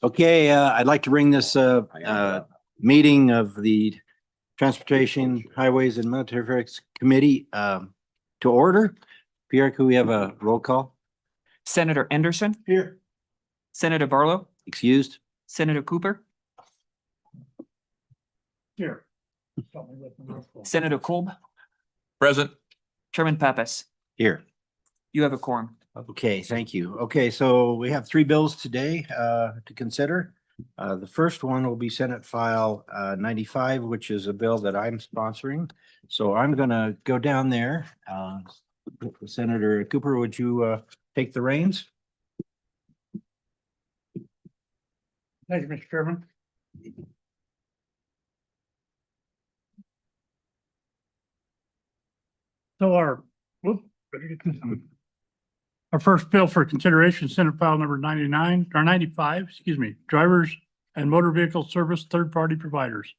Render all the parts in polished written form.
Okay, I'd like to bring this meeting of the Transportation, Highways and Military Affairs Committee to order. Pierre, could we have a roll call? Senator Anderson, Here. Senator Barlow, Excused? Senator Cooper, Here. Senator Kolb, Present. Chairman Pappas. Here. You have a quorum. Okay, thank you. Okay, so we have three bills today to consider. The first one will be Senate File 95, which is a bill that I'm sponsoring. So I'm gonna go down there. Senator Cooper, would you take the reins? Thank you, Mr. Chairman. So our first bill for consideration, Senate File number 99 or 95, excuse me, drivers and motor vehicle service third-party providers.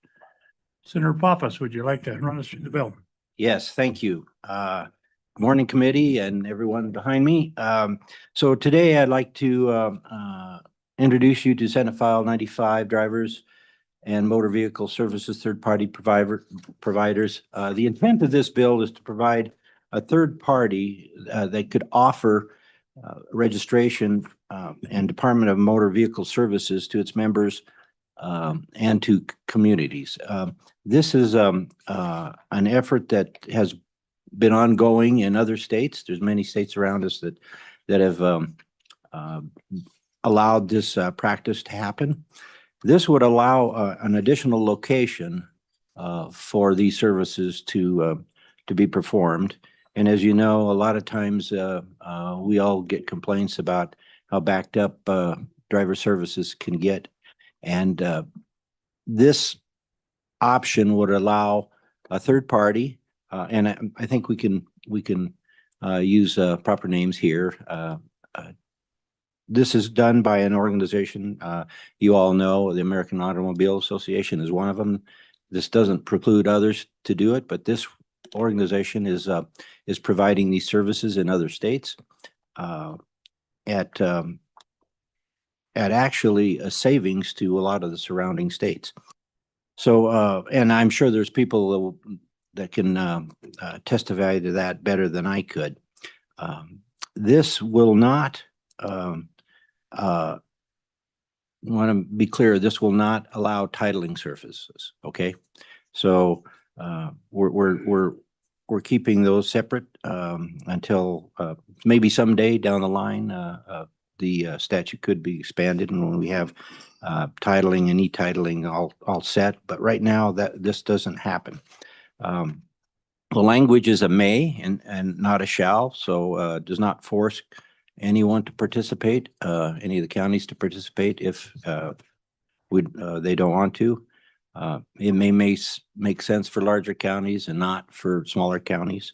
Senator Pappas, would you like to run us through the bill? Yes, thank you. Morning committee and everyone behind me. So today I'd like to introduce you to Senate File 95, drivers and motor vehicle services third-party providers. The intent of this bill is to provide a third party that could offer registration and Department of Motor Vehicle Services to its members and to communities. This is an effort that has been ongoing in other states. There's many states around us that have allowed this practice to happen. This would allow an additional location for these services to be performed. And as you know, a lot of times we all get complaints about how backed up driver services can get. And this option would allow a third party, and I think we can use proper names here. This is done by an organization you all know, the American Automobile Association is one of them. This doesn't preclude others to do it, but this organization is providing these services in other states at actually a savings to a lot of the surrounding states. So, and I'm sure there's people that can testify to that better than I could. This will not, want to be clear, this will not allow titling services, okay? So we're keeping those separate until maybe someday down the line the statute could be expanded, and when we have titling and e-titling all set. But right now this doesn't happen. The language is a may and not a shall, so does not force anyone to participate, any of the counties to participate if they don't want to. It may make sense for larger counties and not for smaller counties.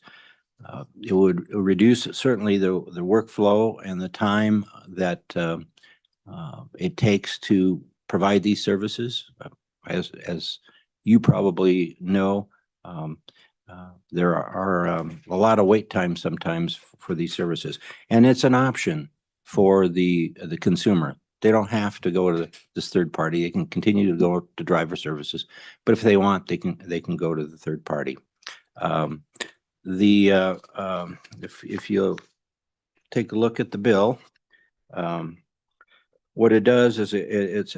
It would reduce certainly the workflow and the time that it takes to provide these services. As you probably know, there are a lot of wait time sometimes for these services, and it's an option for the consumer. They don't have to go to this third party. They can continue to go to driver services, but if they want, they can go to the third party. If you take a look at the bill, what it does is it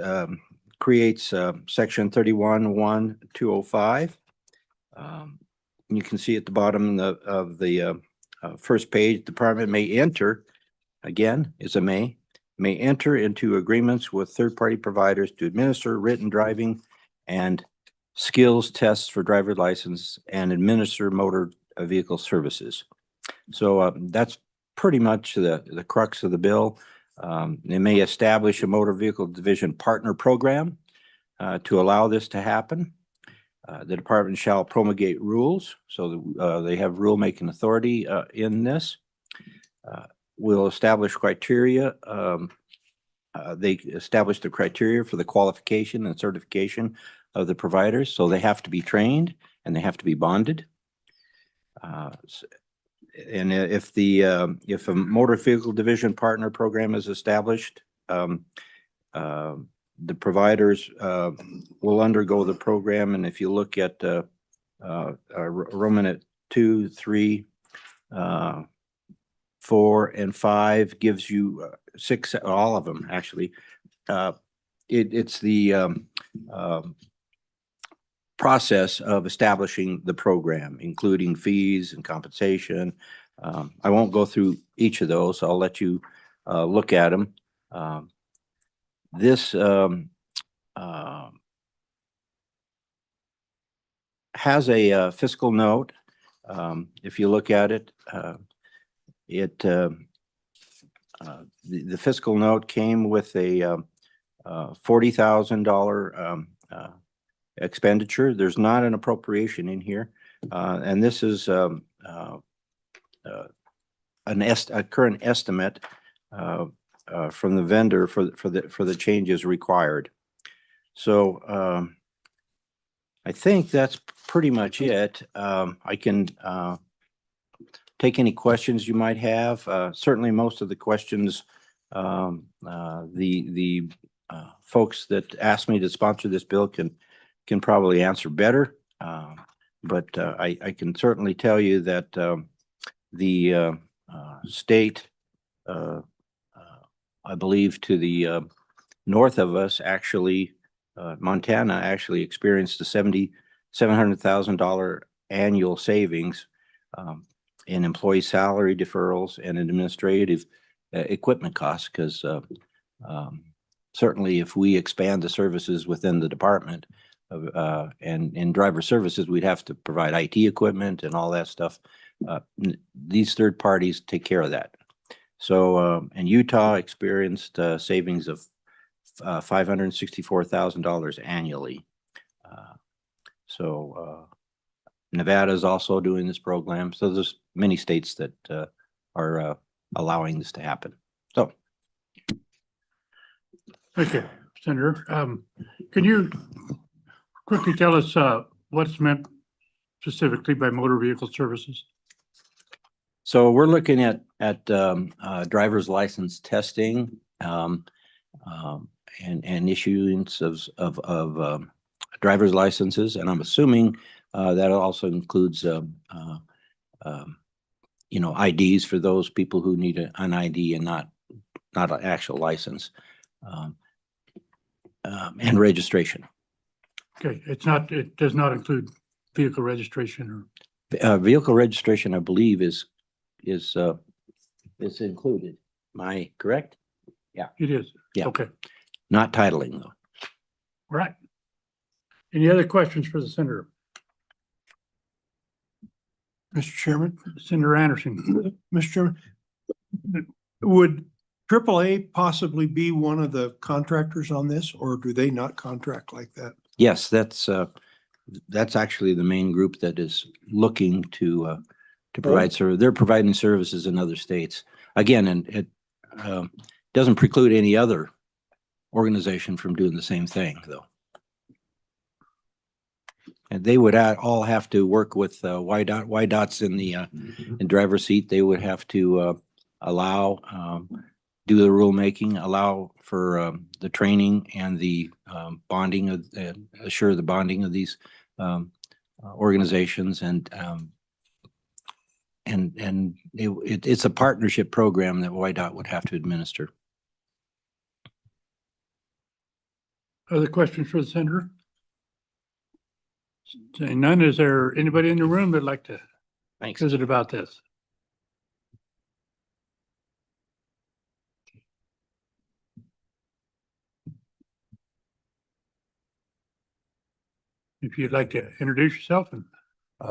creates section 31.1.205. You can see at the bottom of the first page, department may enter, again, is a may enter into agreements with third-party providers to administer written driving and skills tests for driver's license and administer motor vehicle services. So that's pretty much the crux of the bill. They may establish a motor vehicle division partner program to allow this to happen. The department shall promulgate rules, so they have rulemaking authority in this. Will establish criteria. They establish the criteria for the qualification and certification of the providers, so they have to be trained and they have to be bonded. And if a motor vehicle division partner program is established, the providers will undergo the program, and if you look at Roman at 2, 3, 4, and 5 gives you 6, all of them actually. It's the process of establishing the program, including fees and compensation. I won't go through each of those. I'll let you look at them. This has a fiscal note. If you look at it, the fiscal note came with a $40,000 expenditure. There's not an appropriation in here, and this is a current estimate from the vendor for the changes required. So I think that's pretty much it. I can take any questions you might have. Certainly, most of the questions the folks that asked me to sponsor this bill can probably answer better. But I can certainly tell you that the state, I believe to the north of us, actually, Montana actually experienced a $700,000 annual savings in employee salary deferrals and in administrative equipment costs, because certainly if we expand the services within the department and in driver services, we'd have to provide IT equipment and all that stuff. These third parties take care of that. So, and Utah experienced savings of $564,000 annually. Nevada is also doing this program. So there's many states that are allowing this to happen. So. Okay, Senator. Can you quickly tell us what's meant specifically by motor vehicle services? So we're looking at driver's license testing and issuance of driver's licenses, and I'm assuming that also includes IDs for those people who need an ID and not an actual license, and registration. Okay, it does not include vehicle registration or vehicle registration, I believe is included. Am I correct? Yeah. It is. Yeah. Okay. Not titling though. Right. Any other questions for the senator? Mr. Chairman, Senator Anderson. Mr. Chairman, would AAA possibly be one of the contractors on this, or do they not contract like that? Yes, that's actually the main group that is looking to provide service. They're providing services in other states. Again, and it doesn't preclude any other organization from doing the same thing, though. And they would all have to work with YDOT. YDOT's in the in driver's seat. They would have to allow, do the rulemaking, allow for the training and the bonding of, assure the bonding of these organizations, and it's a partnership program that YDOT would have to administer. Other questions for the senator? Saying none, is there anybody in the room that'd like to Thanks. visit about this? If you'd like to introduce yourself and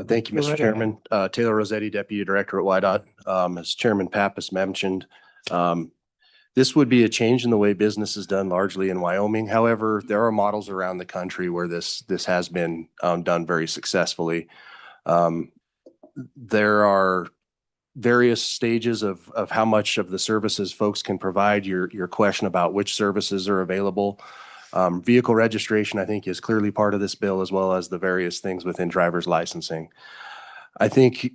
Thank you, Go Mr. right Chairman. Taylor Rossetti, Deputy Director at YDOT. As Chairman Pappas mentioned, this would be a change in the way business is done largely in Wyoming. However, there are models around the country where this has been done very successfully. There are various stages of how much of the services folks can provide. Your question about which services are available. Vehicle registration, I think, is clearly part of this bill, as well as the various things within driver's licensing. I think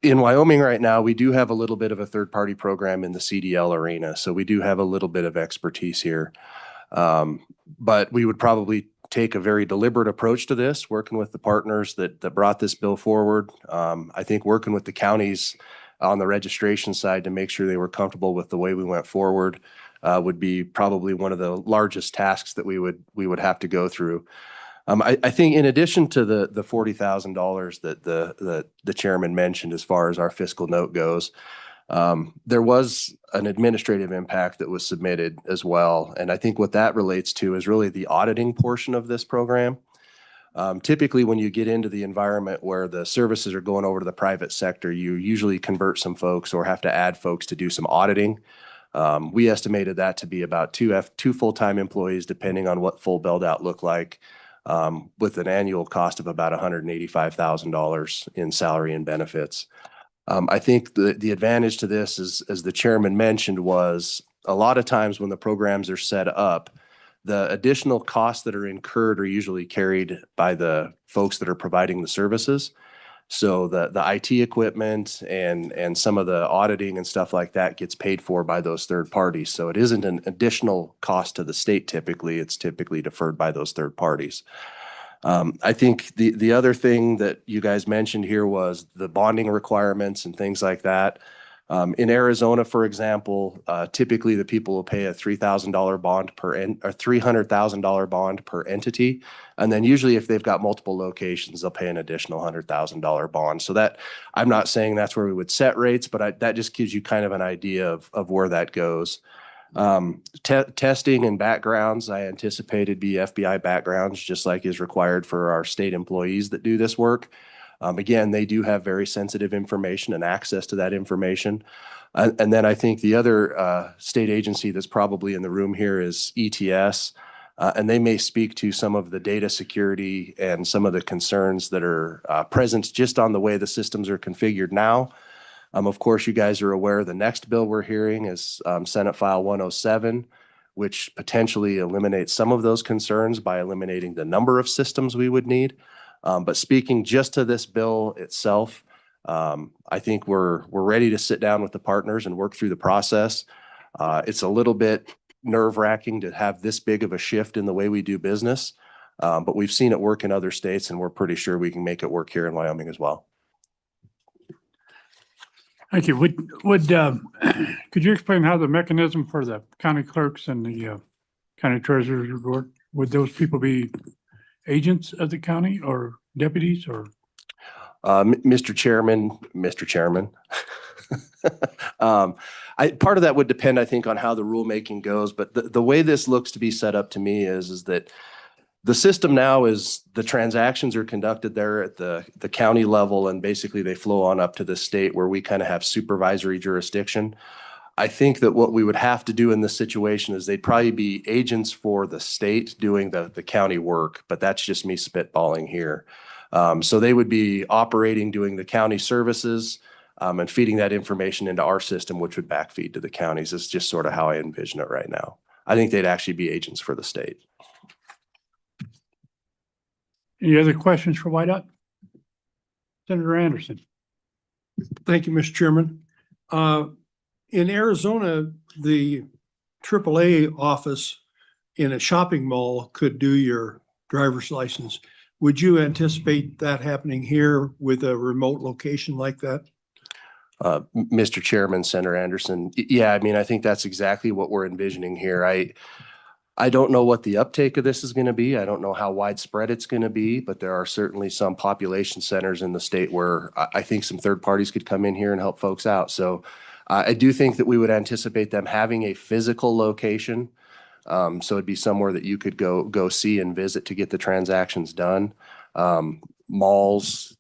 in Wyoming right now, we do have a little bit of a third-party program in the CDL arena, so we do have a little bit of expertise here. But we would probably take a very deliberate approach to this, working with the partners that brought this bill forward. I think working with the counties on the registration side to make sure they were comfortable with the way we went forward would be probably one of the largest tasks that we would have to go through. I think in addition to the $40,000 that the chairman mentioned as far as our fiscal note goes, there was an administrative impact that was submitted as well. And I think what that relates to is really the auditing portion of this program. Typically, when you get into the environment where the services are going over to the private sector, you usually convert some folks or have to add folks to do some auditing. We estimated that to be about two full-time employees, depending on what full build out looked like, with an annual cost of about $185,000 in salary and benefits. I think the advantage to this is, as the chairman mentioned, was a lot of times when the programs are set up, the additional costs that are incurred are usually carried by the folks that are providing the services. So the IT equipment and some of the auditing and stuff like that gets paid for by those third parties. So it isn't an additional cost to the state typically. It's typically deferred by those third parties. I think the other thing that you guys mentioned here was the bonding requirements and things like that. In Arizona, for example, typically the people will pay a $3,000 bond or $300,000 bond per entity. And then usually if they've got multiple locations, they'll pay an additional $100,000 bond. So that, I'm not saying that's where we would set rates, but that just gives you kind of an idea of where that goes. Testing and backgrounds, I anticipated be FBI backgrounds, just like is required for our state employees that do this work. Again, they do have very sensitive information and access to that information. And then I think the other state agency that's probably in the room here is ETS. And they may speak to some of the data security and some of the concerns that are present just on the way the systems are configured now. Of course, you guys are aware the next bill we're hearing is Senate File 107, which potentially eliminates some of those concerns by eliminating the number of systems we would need. But speaking just to this bill itself, I think we're ready to sit down with the partners and work through the process. It's a little bit nerve-wracking to have this big of a shift in the way we do business, but we've seen it work in other states, and we're pretty sure we can make it work here in Wyoming as well. Thank you. Could you explain how the mechanism for the county clerks and the county treasurers work? Would those people be agents of the county or deputies or? Mr. Chairman, part of that would depend, I think, on how the rulemaking goes. But the way this looks to be set up to me is that the system now is the transactions are conducted there at the county level, and basically they flow on up to the state where we kind of have supervisory jurisdiction. I think that what we would have to do in this situation is they'd probably be agents for the state doing the county work, but that's just me spitballing here. So they would be operating, doing the county services, and feeding that information into our system, which would backfeed to the counties. It's just sort of how I envision it right now. I think they'd actually be agents for the state. Any other questions for White? Senator Anderson. Thank you, Mr. Chairman. In Arizona, the AAA office in a shopping mall could do your driver's license. Would you anticipate that happening here with a remote location like that? Mr. Chairman, Senator Anderson, yeah, I mean, I think that's exactly what we're envisioning here. I don't know what the uptake of this is going to be. I don't know how widespread it's going to be, but there are certainly some population centers in the state where I think some third parties could come in here and help folks out. So I do think that we would anticipate them having a physical location. So it'd be somewhere that you could go see and visit to get the transactions done. Malls,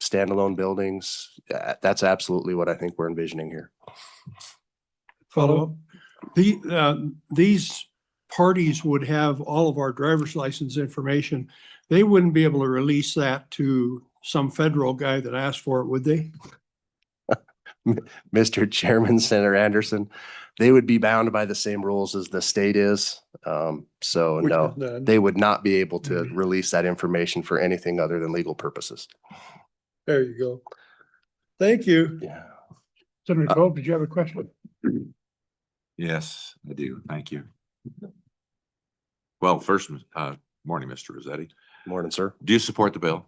standalone buildings, that's absolutely what I think we're envisioning here. Follow up. These parties would have all of our driver's license information. They wouldn't be able to release that to some federal guy that asked for it, would they? Mr. Chairman, Senator Anderson, they would be bound by the same rules as the state is. So no, they would not be able to release that information for anything other than legal purposes. There you go. Thank you. Yeah. Senator Cole, did you have a question? Yes, I do. Thank you. Well, first, morning, Mr. Rossetti. Morning, sir. Do you support the bill?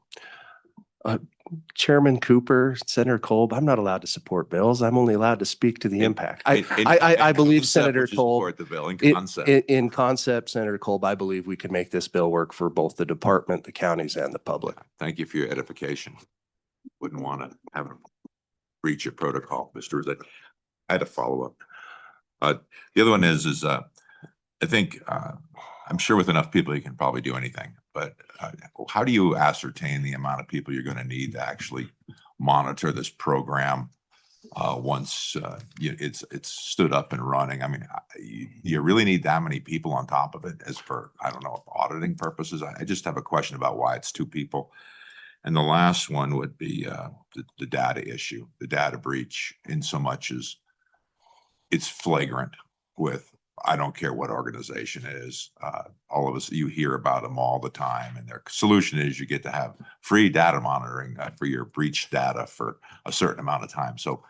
Chairman Cooper, Senator Kolb, I'm not allowed to support bills. I'm only allowed to speak to the impact. I In believe concept, Senator would you Kolb. support the bill in In, concept. in concept, Senator Kolb, I believe we could make this bill work for both the department, the counties, and the public. Thank you for your edification. Wouldn't want to have a breach of protocol, Mr. Rossetti. I had a follow-up. The other one is I think, I'm sure with enough people, you can probably do anything, but how do you ascertain the amount of people you're going to need to actually monitor this program once it's stood up and running? I mean, you really need that many people on top of it as for, I don't know, auditing purposes? I just have a question about why it's 2 people. And the last one would be the data issue, the data breach, in so much as it's flagrant with, I don't care what organization it is. All of us, you hear about them all the time, and their solution is you get to have free data monitoring for your breach data for a certain amount of time. So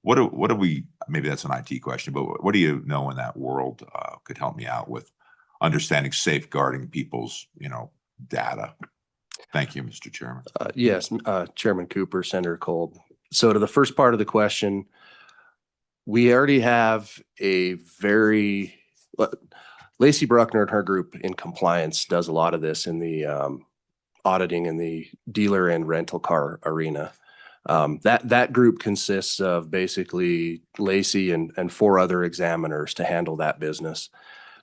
what do we, maybe that's an IT question, but what do you know in that world could help me out with understanding safeguarding people's, data? Thank you, Mr. Chairman. Yes, Chairman Cooper, Senator Kolb. So to the first part of the question, we already have a very, Lacey Bruckner and her group in compliance does a lot of this in the auditing in the dealer and rental car arena. That group consists of basically Lacey and 4 other examiners to handle that business.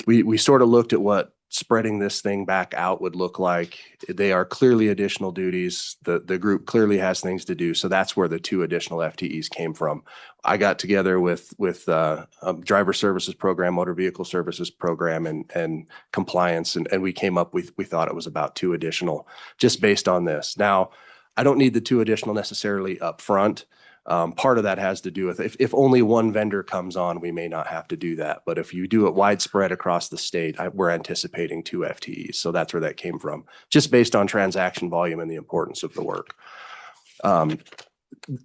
We sort of looked at what spreading this thing back out would look like. They are clearly additional duties. The group clearly has things to do. So that's where the 2 additional FTEs came from. I got together with driver services program, motor vehicle services program, and compliance, and we came up with, we thought it was about 2 additional just based on this. Now, I don't need the 2 additional necessarily up front. Part of that has to do with if only one vendor comes on, we may not have to do that. But if you do it widespread across the state, we're anticipating 2 FTEs. So that's where that came from, just based on transaction volume and the importance of the work.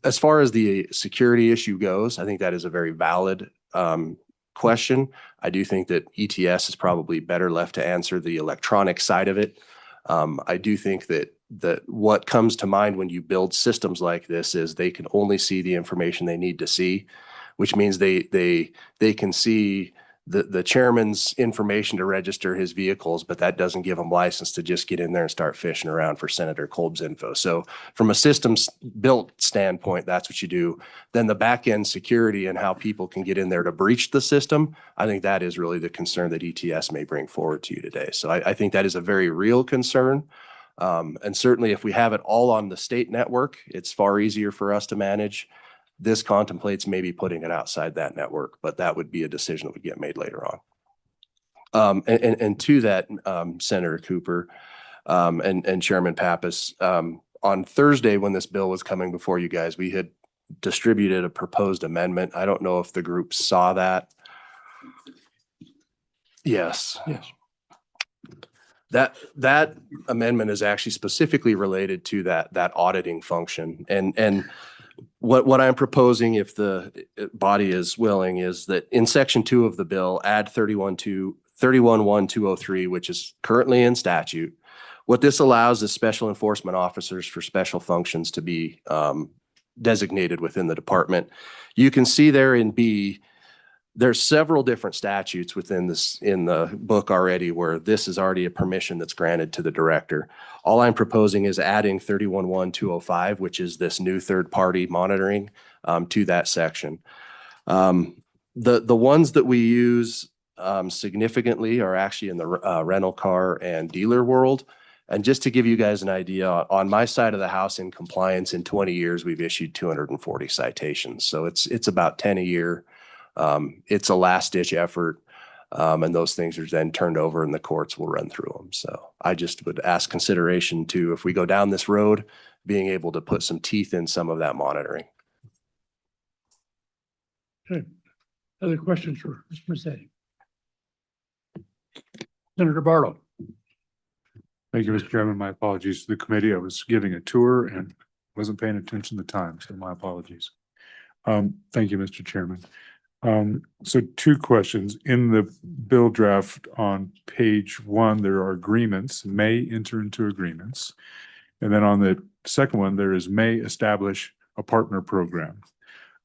As far as the security issue goes, I think that is a very valid question. I do think that ETS is probably better left to answer the electronic side of it. I do think that what comes to mind when you build systems like this is they can only see the information they need to see, which means they can see the chairman's information to register his vehicles, but that doesn't give them license to just get in there and start fishing around for Senator Kolb's info. So from a systems built standpoint, that's what you do. Then the back end security and how people can get in there to breach the system, I think that is really the concern that ETS may bring forward to you today. So I think that is a very real concern. And certainly if we have it all on the state network, it's far easier for us to manage. This contemplates maybe putting it outside that network, but that would be a decision that would get made later on. And to that, Senator Cooper, and Chairman Pappas, on Thursday, when this bill was coming before you guys, we had distributed a proposed amendment. I don't know if the group saw that. Yes. Yes. That amendment is actually specifically related to that auditing function. And what I'm proposing, if the body is willing, is that in section 2 of the bill, add 31.1.203, which is currently in statute. What this allows is special enforcement officers for special functions to be designated within the department. You can see there in B, there's several different statutes within this in the book already where this is already a permission that's granted to the director. All I'm proposing is adding 31.1.205, which is this new third-party monitoring to that section. The ones that we use significantly are actually in the rental car and dealer world. And just to give you guys an idea, on my side of the house in compliance, in 20 years, we've issued 240 citations. So it's about 10 a year. It's a last-ditch effort, and those things are then turned over and the courts will run through them. So I just would ask consideration to, if we go down this road, being able to put some teeth in some of that monitoring. Okay. Other questions for Mr. Mercedes? Senator Barlow. Thank you, Mr. Chairman. My apologies to the committee. I was giving a tour and Wasn't paying attention to the time, so my apologies. Thank you, Mr. Chairman. So two questions. In the bill draft on page 1, there are agreements, may enter into agreements. And then on the second one, there is may establish a partner program.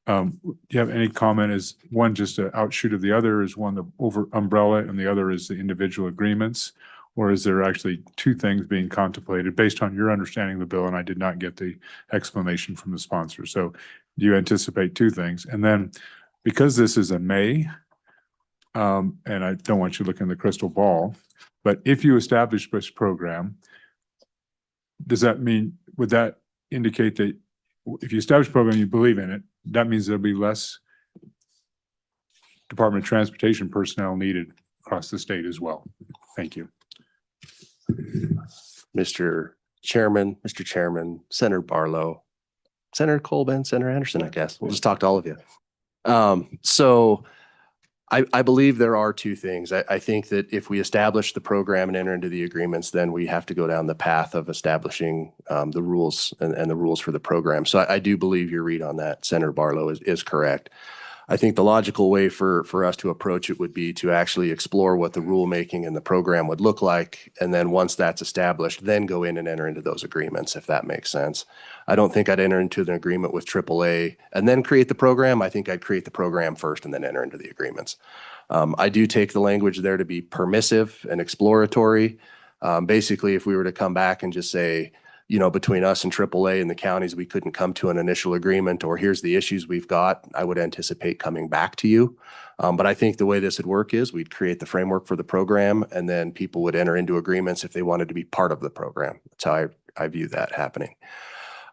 Do you have any comment? Is one just an outshoot of the other? Is one the over umbrella and the other is the individual agreements? Or is there actually two things being contemplated based on your understanding of the bill? And I did not get the explanation from the sponsor. So do you anticipate two things? And then because this is a may, and I don't want you to look in the crystal ball, but if you establish this program, does that mean, would that indicate that if you establish a program, you believe in it, that means there'll be less Department of Transportation personnel needed across the state as well? Thank you. Mr. Chairman, Senator Barlow, Senator Colben, Senator Anderson, I guess. We'll just talk to all of you. So I believe there are two things. I think that if we establish the program and enter into the agreements, then we have to go down the path of establishing the rules and the rules for the program. So I do believe your read on that, Senator Barlow, is correct. I think the logical way for us to approach it would be to actually explore what the rulemaking and the program would look like. And then once that's established, then go in and enter into those agreements, if that makes sense. I don't think I'd enter into an agreement with AAA and then create the program. I think I'd create the program first and then enter into the agreements. I do take the language there to be permissive and exploratory. Basically, if we were to come back and just say, you know, between us and AAA and the counties, we couldn't come to an initial agreement, or here's the issues we've got, I would anticipate coming back to you. But I think the way this would work is we'd create the framework for the program, and then people would enter into agreements if they wanted to be part of the program. That's how I view that happening.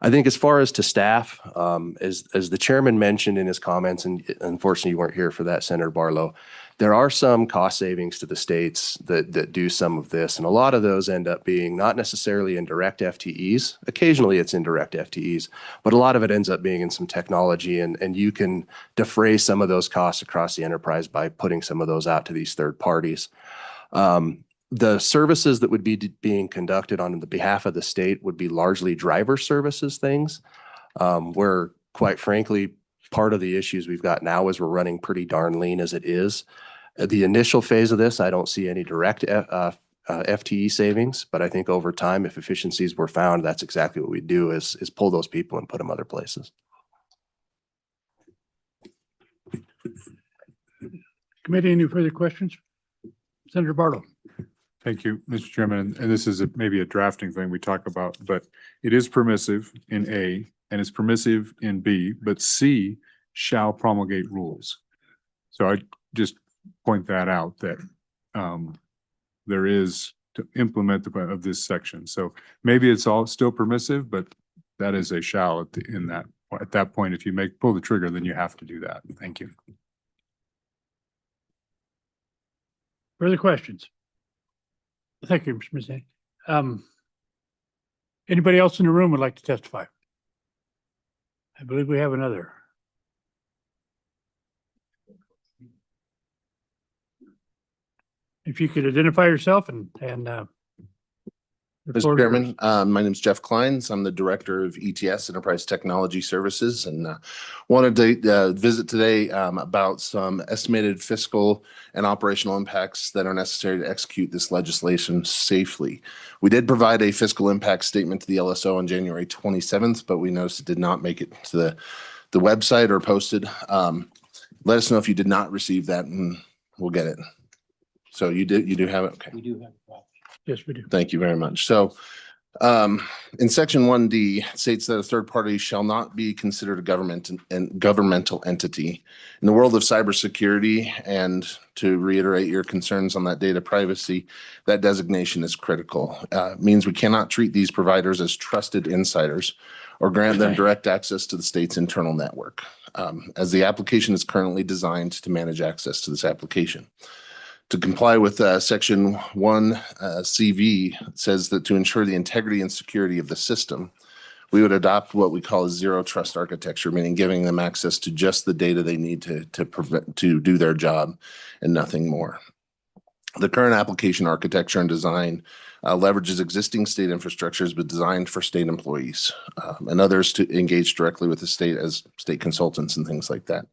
I think as far as to staff, as the chairman mentioned in his comments, and unfortunately you weren't here for that, Senator Barlow, there are some cost savings to the states that do some of this. And a lot of those end up being not necessarily in direct FTEs. Occasionally it's in direct FTEs, but a lot of it ends up being in some technology, and you can defray some of those costs across the enterprise by putting some of those out to these third parties. The services that would be being conducted on the behalf of the state would be largely driver services things, where quite frankly, part of the issues we've got now is we're running pretty darn lean as it is. At the initial phase of this, I don't see any direct FTE savings, but I think over time, if efficiencies were found, that's exactly what we do is pull those people and put them other places. Committee, any further questions? Senator Barlow. Thank you, Mr. Chairman. And this is maybe a drafting thing we talk about, but it is permissive in A and it's permissive in B, but C shall promulgate rules. So I just point that out that there is to implement of this section. So maybe it's all still permissive, but that is a shall at that point. If you pull the trigger, then you have to do that. Thank you. Further questions? Thank you, Mr. Mazzani. Anybody else in the room would like to testify? I believe we have another. If you could identify yourself and the floor Mr. is yours. Chairman, my name is Jeff Kleins. I'm the Director of ETS, Enterprise Technology Services, and wanted to visit today about some estimated fiscal and operational impacts that are necessary to execute this legislation safely. We did provide a fiscal impact statement to the LSO on January 27th, but we noticed it did not make it to the website or posted. Let us know if you did not receive that and we'll get it. So you do have it? Okay. We do have a copy. Yes, we do. Thank you very much. So in section 1D, it states that a third party shall not be considered a governmental entity. In the world of cybersecurity, and to reiterate your concerns on that data privacy, that designation is critical. It means we cannot treat these providers as trusted insiders or grant them direct access to the state's internal network, as the application is currently designed to manage access to this application. To comply with section 1 CV, it says that to ensure the integrity and security of the system, we would adopt what we call a zero trust architecture, meaning giving them access to just the data they need to do their job and nothing more. The current application architecture and design leverages existing state infrastructures, but designed for state employees and others to engage directly with the state as state consultants and things like that.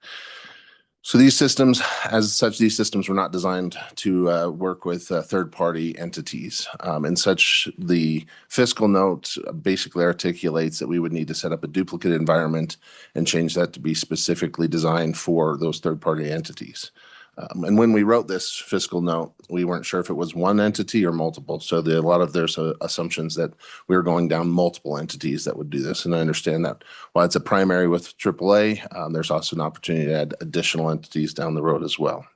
So these systems, as such, these systems were not designed to work with third-party entities. And such, the fiscal note basically articulates that we would need to set up a duplicate environment and change that to be specifically designed for those third-party entities. And when we wrote this fiscal note, we weren't sure if it was one entity or multiple. So a lot of there's assumptions that we were going down multiple entities that would do this. And I understand that while it's a primary with AAA, there's also an opportunity to add additional entities down the road as well.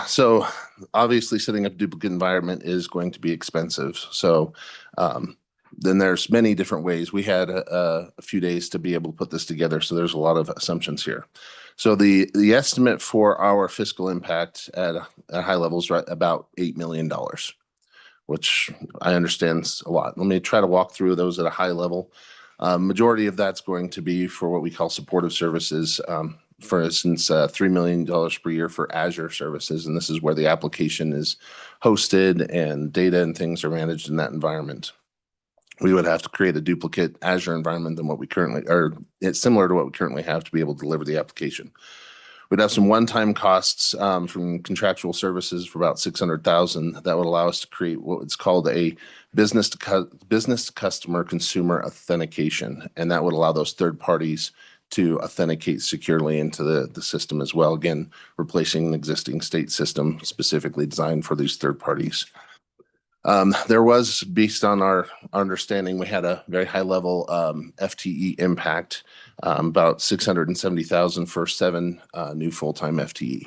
So obviously setting up a duplicate environment is going to be expensive. So then there's many different ways. We had a few days to be able to put this together. So there's a lot of assumptions here. So the estimate for our fiscal impact at high levels, right, about $8 million, which I understand is a lot. Let me try to walk through those at a high level. Majority of that's going to be for what we call supportive services. For instance, $3 million per year for Azure services. And this is where the application is hosted and data and things are managed in that environment. We would have to create a duplicate Azure environment than what we currently, or it's similar to what we currently have to be able to deliver the application. We'd have some one-time costs from contractual services for about $600,000 that would allow us to create what's called a business to customer consumer authentication. And that would allow those third parties to authenticate securely into the system as well. Again, replacing an existing state system specifically designed for these third parties. There was, based on our understanding, we had a very high level FTE impact, about $670,000 for 7 new full-time FTE.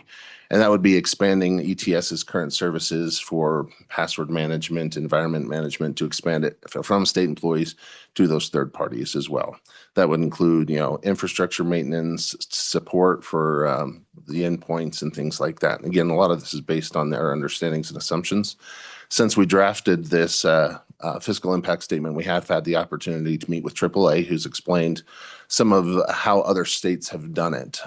And that would be expanding ETS's current services for password management, environment management, to expand it from state employees to those third parties as well. That would include, infrastructure maintenance, support for the endpoints and things like that. And again, a lot of this is based on their understandings and assumptions. Since we drafted this fiscal impact statement, we have had the opportunity to meet with AAA, who's explained some of how other states have done it.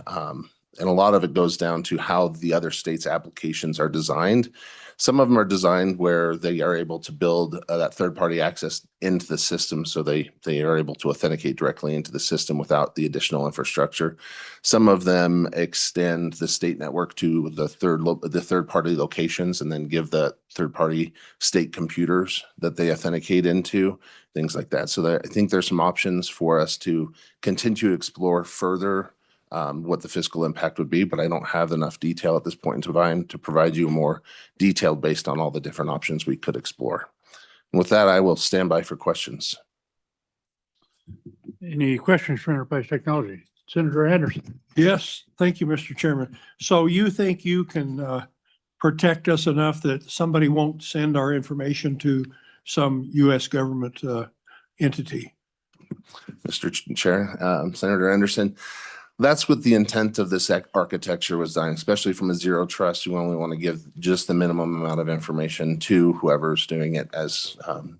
And a lot of it goes down to how the other states' applications are designed. Some of them are designed where they are able to build that third-party access into the system, so they are able to authenticate directly into the system without the additional infrastructure. Some of them extend the state network to the third-party locations and then give the third-party state computers that they authenticate into, things like that. So I think there's some options for us to continue to explore further what the fiscal impact would be, but I don't have enough detail at this point in time to provide you more detailed based on all the different options we could explore. And with that, I will stand by for questions. Any questions for Enterprise Technology? Senator Anderson. Yes, thank you, Mr. Chairman. So you think you can protect us enough that somebody won't send our information to some U.S. government entity? Mr. Chair, Senator Anderson, that's what the intent of this architecture was done, especially from a zero trust. You only want to give just the minimum amount of information to whoever's doing it. As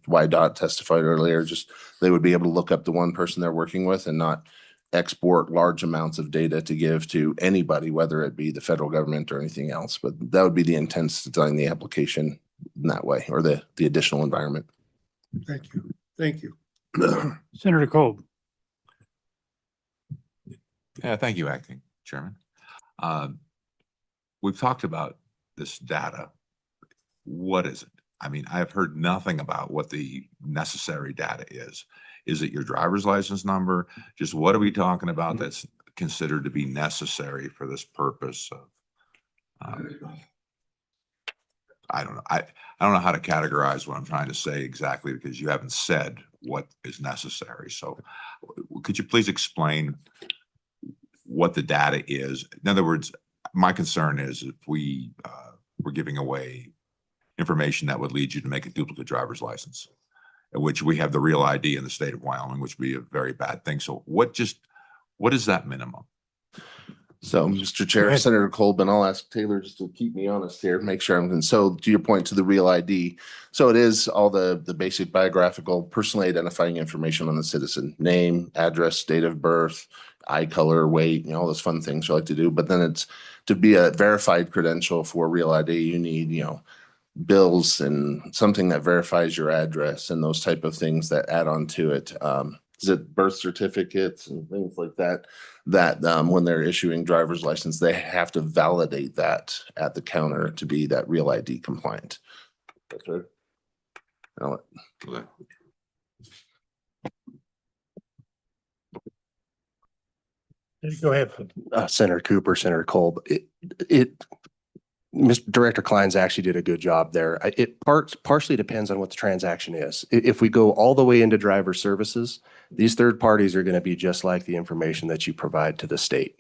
YDOT testified earlier, just they would be able to look up the one person they're working with and not export large amounts of data to give to anybody, whether it be the federal government or anything else. But that would be the intent to design the application in that way, or the additional environment. Thank you. Thank you. Senator Kolb. Yeah, thank you, Acting Chairman. We've talked about this data. What is it? I mean, I've heard nothing about what the necessary data is. Is it your driver's license number? Just what are we talking about that's considered to be necessary for this purpose of, I don't know. I don't know how to categorize what I'm trying to say exactly, because you haven't said what is necessary. So could you please explain what the data is? In other words, my concern is if we're giving away information that would lead you to make a duplicate driver's license, which we have the Real ID in the state of Wyoming, which would be a very bad thing. So what is that minimum? So, Mr. Chair, Senator Colbin, I'll ask Taylor just to keep me honest here, make sure so to your point to the Real ID. So it is all the basic biographical, personally identifying information on the citizen: name, address, date of birth, eye color, weight, you know, all those fun things you like to do. But then it's to be a verified credential for Real ID, you need, you know, bills and something that verifies your address and those type of things that add on to it. Is it birth certificates and things like that? That when they're issuing driver's license, they have to validate that at the counter to be that Real ID compliant. That's right. I'll let- Go ahead. Senator Cooper, Senator Kolb, Mr. Director Kleins actually did a good job there. It partially depends on what the transaction is. If we go all the way into driver services, these third parties are going to be just like the information that you provide to the state.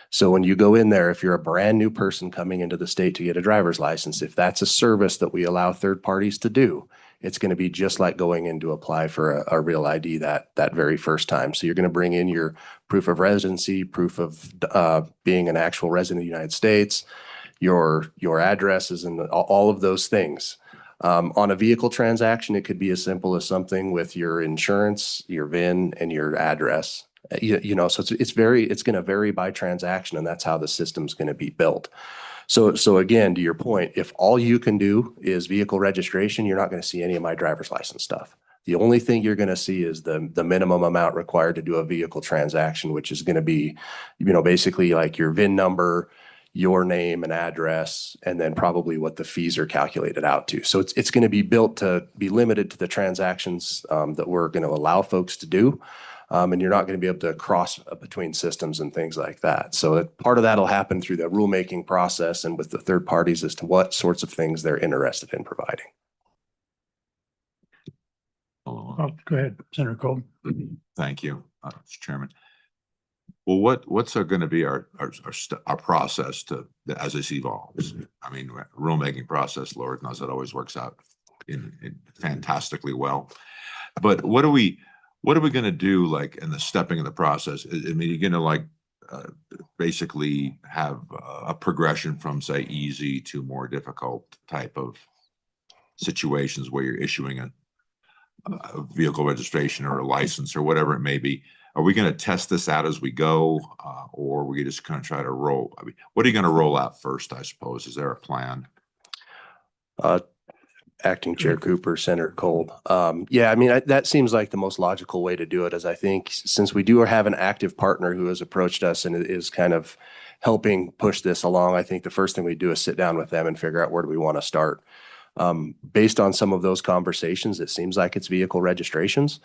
So when you go in there, if you're a brand new person coming into the state to get a driver's license, if that's a service that we allow third parties to do, it's going to be just like going in to apply for a Real ID that very first time. So you're going to bring in your proof of residency, proof of being an actual resident of the United States, your addresses and all of those things. On a vehicle transaction, it could be as simple as something with your insurance, your VIN, and your address. You know, so it's going to vary by transaction, and that's how the system's going to be built. So again, to your point, if all you can do is vehicle registration, you're not going to see any of my driver's license stuff. The only thing you're going to see is the minimum amount required to do a vehicle transaction, which is going to be, you know, basically like your VIN number, your name and address, and then probably what the fees are calculated out to. So it's going to be built to be limited to the transactions that we're going to allow folks to do. And you're not going to be able to cross between systems and things like that. So part of that will happen through the rulemaking process and with the third parties as to what sorts of things they're interested in providing. Oh, go ahead, Senator Cole. Thank you, Mr. Chairman. Well, what's going to be our process as this evolves? I mean, rulemaking process, Lord knows it always works out in fantastically well. But what are we going to do, like, in the stepping of the process? I mean, you're going to, like, basically have a progression from, say, easy to more difficult type of situations where you're issuing a vehicle registration or a license or whatever it may be. Are we going to test this out as we go, or are we just going to try to roll? I mean, what are you going to roll out first, I suppose? Is there a plan? Acting Chair Cooper, Senator Kolb. Yeah, I mean, that seems like the most logical way to do it, as I think since we do have an active partner who has approached us and is kind of helping push this along, I think the first thing we do is sit down with them and figure out where do we want to start. Based on some of those conversations, it seems like it's vehicle registrations,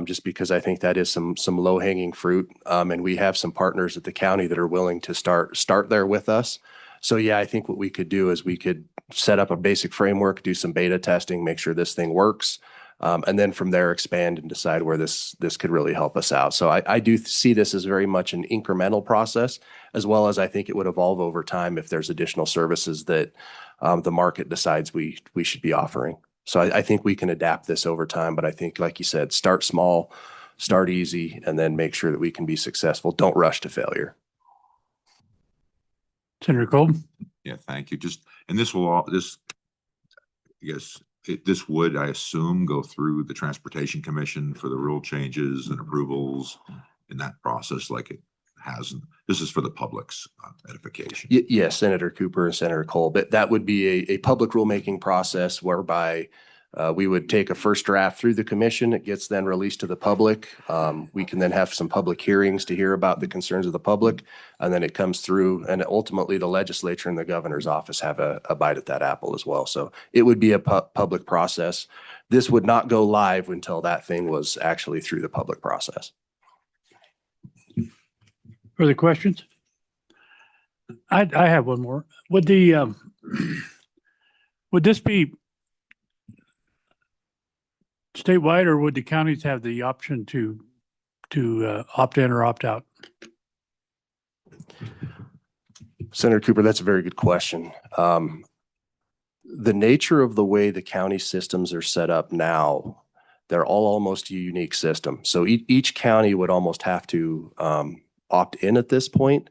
just because I think that is some low-hanging fruit. And we have some partners at the county that are willing to start there with us. So yeah, I think what we could do is we could set up a basic framework, do some beta testing, make sure this thing works, and then from there expand and decide where this could really help us out. So I do see this as very much an incremental process, as well as I think it would evolve over time if there's additional services that the market decides we should be offering. So I think we can adapt this over time, but I think, like you said, start small, start easy, and then make sure that we can be successful. Don't rush to failure. Senator Cole. Yeah, thank you. And this would, I assume, go through the Transportation Commission for the rule changes and approvals in that process, like it has. This is for the public's edification. Yes, Senator Cooper and Senator Cole, but that would be a public rulemaking process whereby we would take a first draft through the commission. It gets then released to the public. We can then have some public hearings to hear about the concerns of the public, and then it comes through, and ultimately the legislature and the governor's office have a bite at that apple as well. So it would be a public process. This would not go live until that thing was actually through the public process. Further questions? I have one more. Would this be statewide, or would the counties have the option to opt in or opt out? Senator Cooper, that's a very good question. The nature of the way the county systems are set up now, they're all almost a unique system. So each county would almost have to opt in at this point.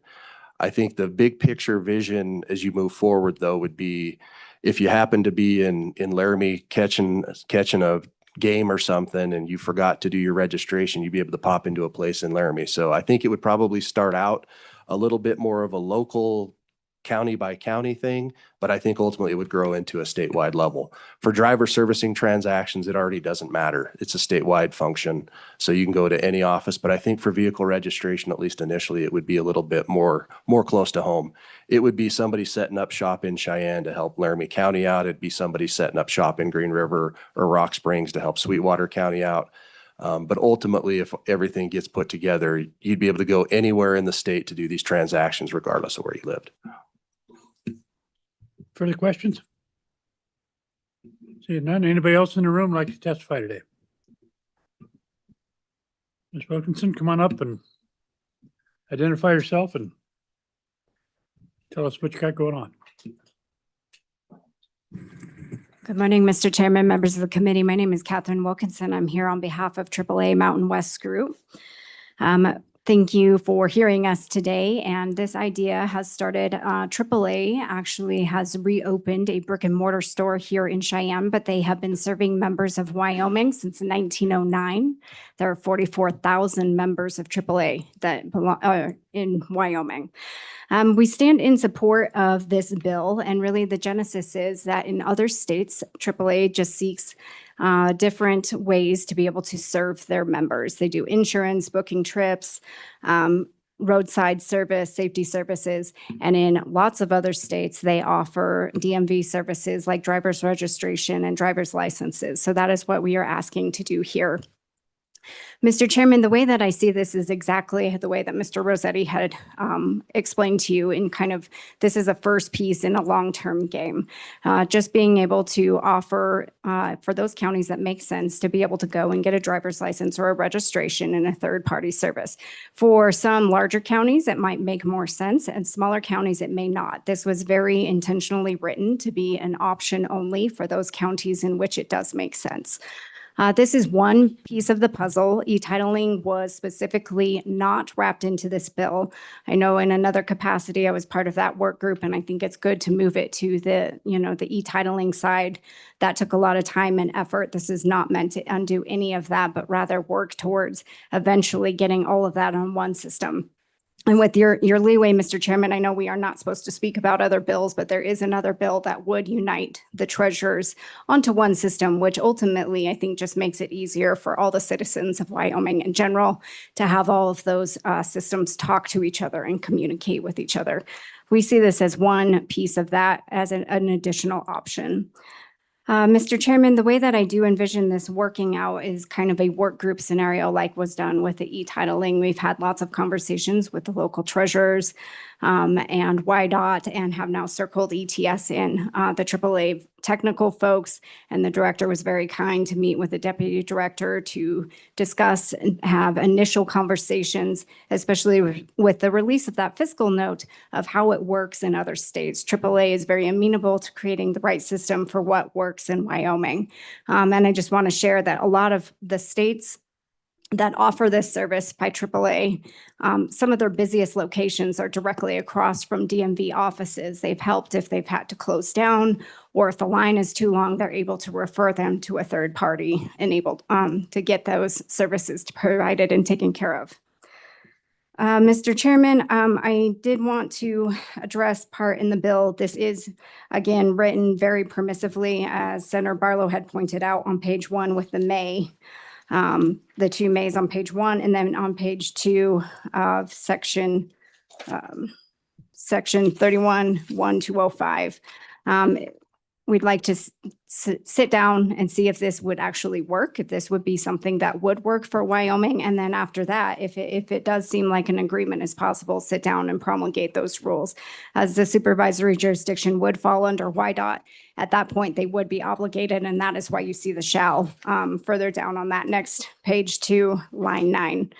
I think the big picture vision as you move forward, though, would be if you happen to be in Laramie catching a game or something and you forgot to do your registration, you'd be able to pop into a place in Laramie. So I think it would probably start out a little bit more of a local county by county thing, but I think ultimately it would grow into a statewide level. For driver servicing transactions, it already doesn't matter. It's a statewide function. So you can go to any office, but I think for vehicle registration, at least initially, it would be a little bit more close to home. It would be somebody setting up shop in Cheyenne to help Laramie County out. It'd be somebody setting up shop in Green River or Rock Springs to help Sweetwater County out. But ultimately, if everything gets put together, you'd be able to go anywhere in the state to do these transactions regardless of where you lived. Further questions? Seeing none, anybody else in the room like to testify today? Ms. Wilkinson, come on up and identify yourself and tell us what you got going on. Good morning, Mr. Chairman, members of the committee. My name is Catherine Wilkinson. I'm here on behalf of AAA Mountain West Group. Thank you for hearing us today. And this idea has started, AAA actually has reopened a brick and mortar store here in Cheyenne, but they have been serving members of Wyoming since 1909. There are 44,000 members of AAA that belong in Wyoming. We stand in support of this bill, and really the genesis is that in other states, AAA just seeks different ways to be able to serve their members. They do insurance, booking trips, roadside service, safety services, and in lots of other states, they offer DMV services like driver's registration and driver's licenses. So that is what we are asking to do here. Mr. Chairman, the way that I see this is exactly the way that Mr. Rossetti had explained to you in kind of, this is a first piece in a long-term game. Just being able to offer for those counties that make sense to be able to go and get a driver's license or a registration in a third-party service. For some larger counties, it might make more sense, and smaller counties, it may not. This was very intentionally written to be an option only for those counties in which it does make sense. This is one piece of the puzzle. E-titling was specifically not wrapped into this bill. I know in another capacity, I was part of that work group, and I think it's good to move it to the e-titling side. That took a lot of time and effort. This is not meant to undo any of that, but rather work towards eventually getting all of that on one system. And with your leeway, Mr. Chairman, I know we are not supposed to speak about other bills, but there is another bill that would unite the treasurers onto one system, which ultimately I think just makes it easier for all the citizens of Wyoming in general to have all of those systems talk to each other and communicate with each other. We see this as one piece of that as an additional option. Mr. Chairman, the way that I do envision this working out is kind of a work group scenario like was done with the e-titling. We've had lots of conversations with the local treasurers and YDOT, and have now circled ETS in the AAA technical folks. And the director was very kind to meet with the deputy director to discuss and have initial conversations, especially with the release of that fiscal note of how it works in other states. AAA is very amenable to creating the right system for what works in Wyoming. And I just want to share that a lot of the states that offer this service by AAA, some of their busiest locations are directly across from DMV offices. They've helped if they've had to close down, or if the line is too long, they're able to refer them to a third party enabled to get those services provided and taken care of. Mr. Chairman, I did want to address part in the bill. This is, again, written very permissively, as Senator Barlow had pointed out on page 1 with the may. The 2 mays on page 1, and then on page 2 of section 31-1205. We'd like to sit down and see if this would actually work, if this would be something that would work for Wyoming. And then after that, if it does seem like an agreement is possible, sit down and promulgate those rules. As the supervisory jurisdiction would fall under YDOT, at that point, they would be obligated, and that is why you see the shall further down on that next page 2, line 9.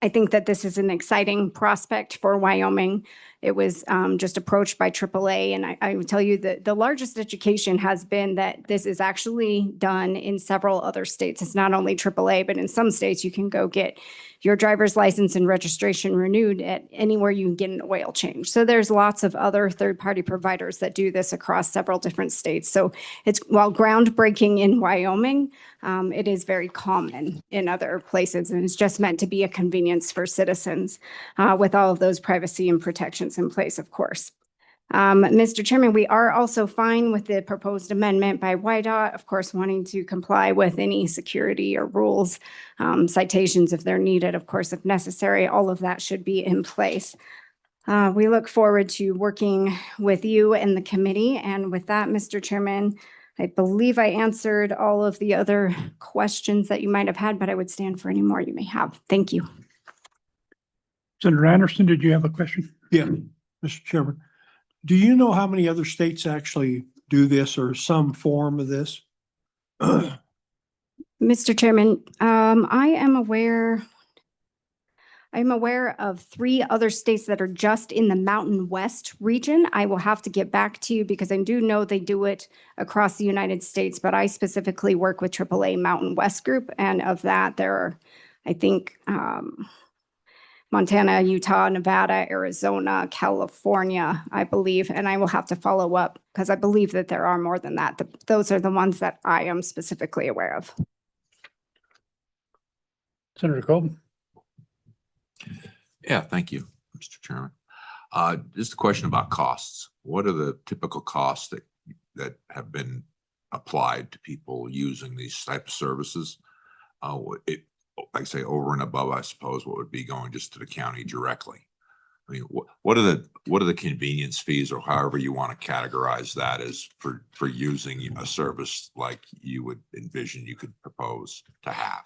I think that this is an exciting prospect for Wyoming. It was just approached by AAA, and I would tell you that the largest education has been that this is actually done in several other states. It's not only AAA, but in some states you can go get your driver's license and registration renewed at anywhere you can get an oil change. So there's lots of other third-party providers that do this across several different states. So it's, while groundbreaking in Wyoming, it is very common in other places, and it's just meant to be a convenience for citizens with all of those privacy and protections in place, of course. Mr. Chairman, we are also fine with the proposed amendment by WYDOT, of course, wanting to comply with any security or rules, citations if they're needed, of course, if necessary. All of that should be in place. We look forward to working with you and the committee. And with that, Mr. Chairman, I believe I answered all of the other questions that you might have had, but I would stand for any more you may have. Thank you. Senator Anderson, did you have a question? Yeah, Mr. Chairman. Do you know how many other states actually do this or some form of this? Mr. Chairman, I am aware of 3 other states that are just in the Mountain West region. I will have to get back to you because I do know they do it across the United States, but I specifically work with AAA Mountain West Group. And of that, there are, I think, Montana, Utah, Nevada, Arizona, California, I believe, and I will have to follow up because I believe that there are more than that. Those are the ones that I am specifically aware of. Senator Colton? Yeah, thank you, Mr. Chairman. Just a question about costs. What are the typical costs that have been applied to people using these type of services? Like say over and above, I suppose, what would be going just to the county directly? I mean, what are the convenience fees, or however you want to categorize that, as for using a service like you would envision you could propose to have?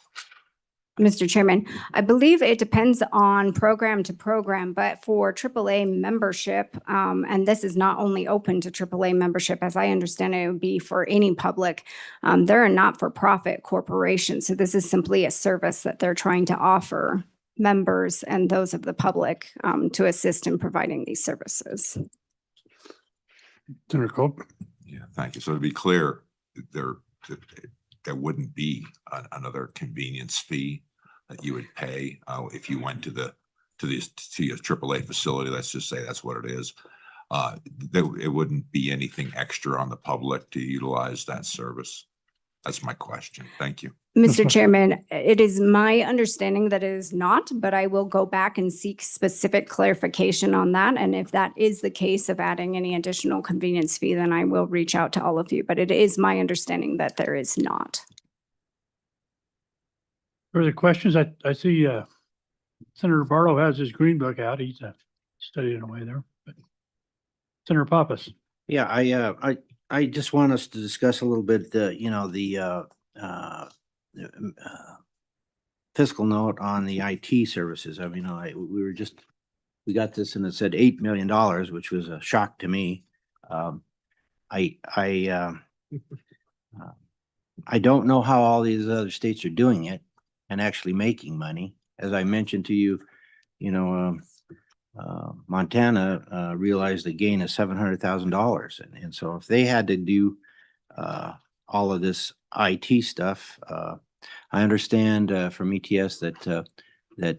Mr. Chairman, I believe it depends on program to program, but for AAA membership, and this is not only open to AAA membership, as I understand it would be for any public, they're a not-for-profit corporation. So this is simply a service that they're trying to offer members and those of the public to assist in providing these services. Senator Colton? Yeah, thank you. So to be clear, there wouldn't be another convenience fee that you would pay if you went to your AAA facility. Let's just say that's what it is. It wouldn't be anything extra on the public to utilize that service. That's my question. Thank you. Mr. Chairman, it is my understanding that it is not, but I will go back and seek specific clarification on that. And if that is the case of adding any additional convenience fee, then I will reach out to all of you. But it is my understanding that there is not. Further questions? I see Senator Barlow has his green book out. He's studying away there. But Senator Pappas? Yeah, I just want us to discuss a little bit, the fiscal note on the IT services. I mean, we got this and it said $8 million, which was a shock to me. I don't know how all these other states are doing it and actually making money. As I mentioned to you, Montana realized a gain of $700,000. And so if they had to do all of this IT stuff, I understand from ETS that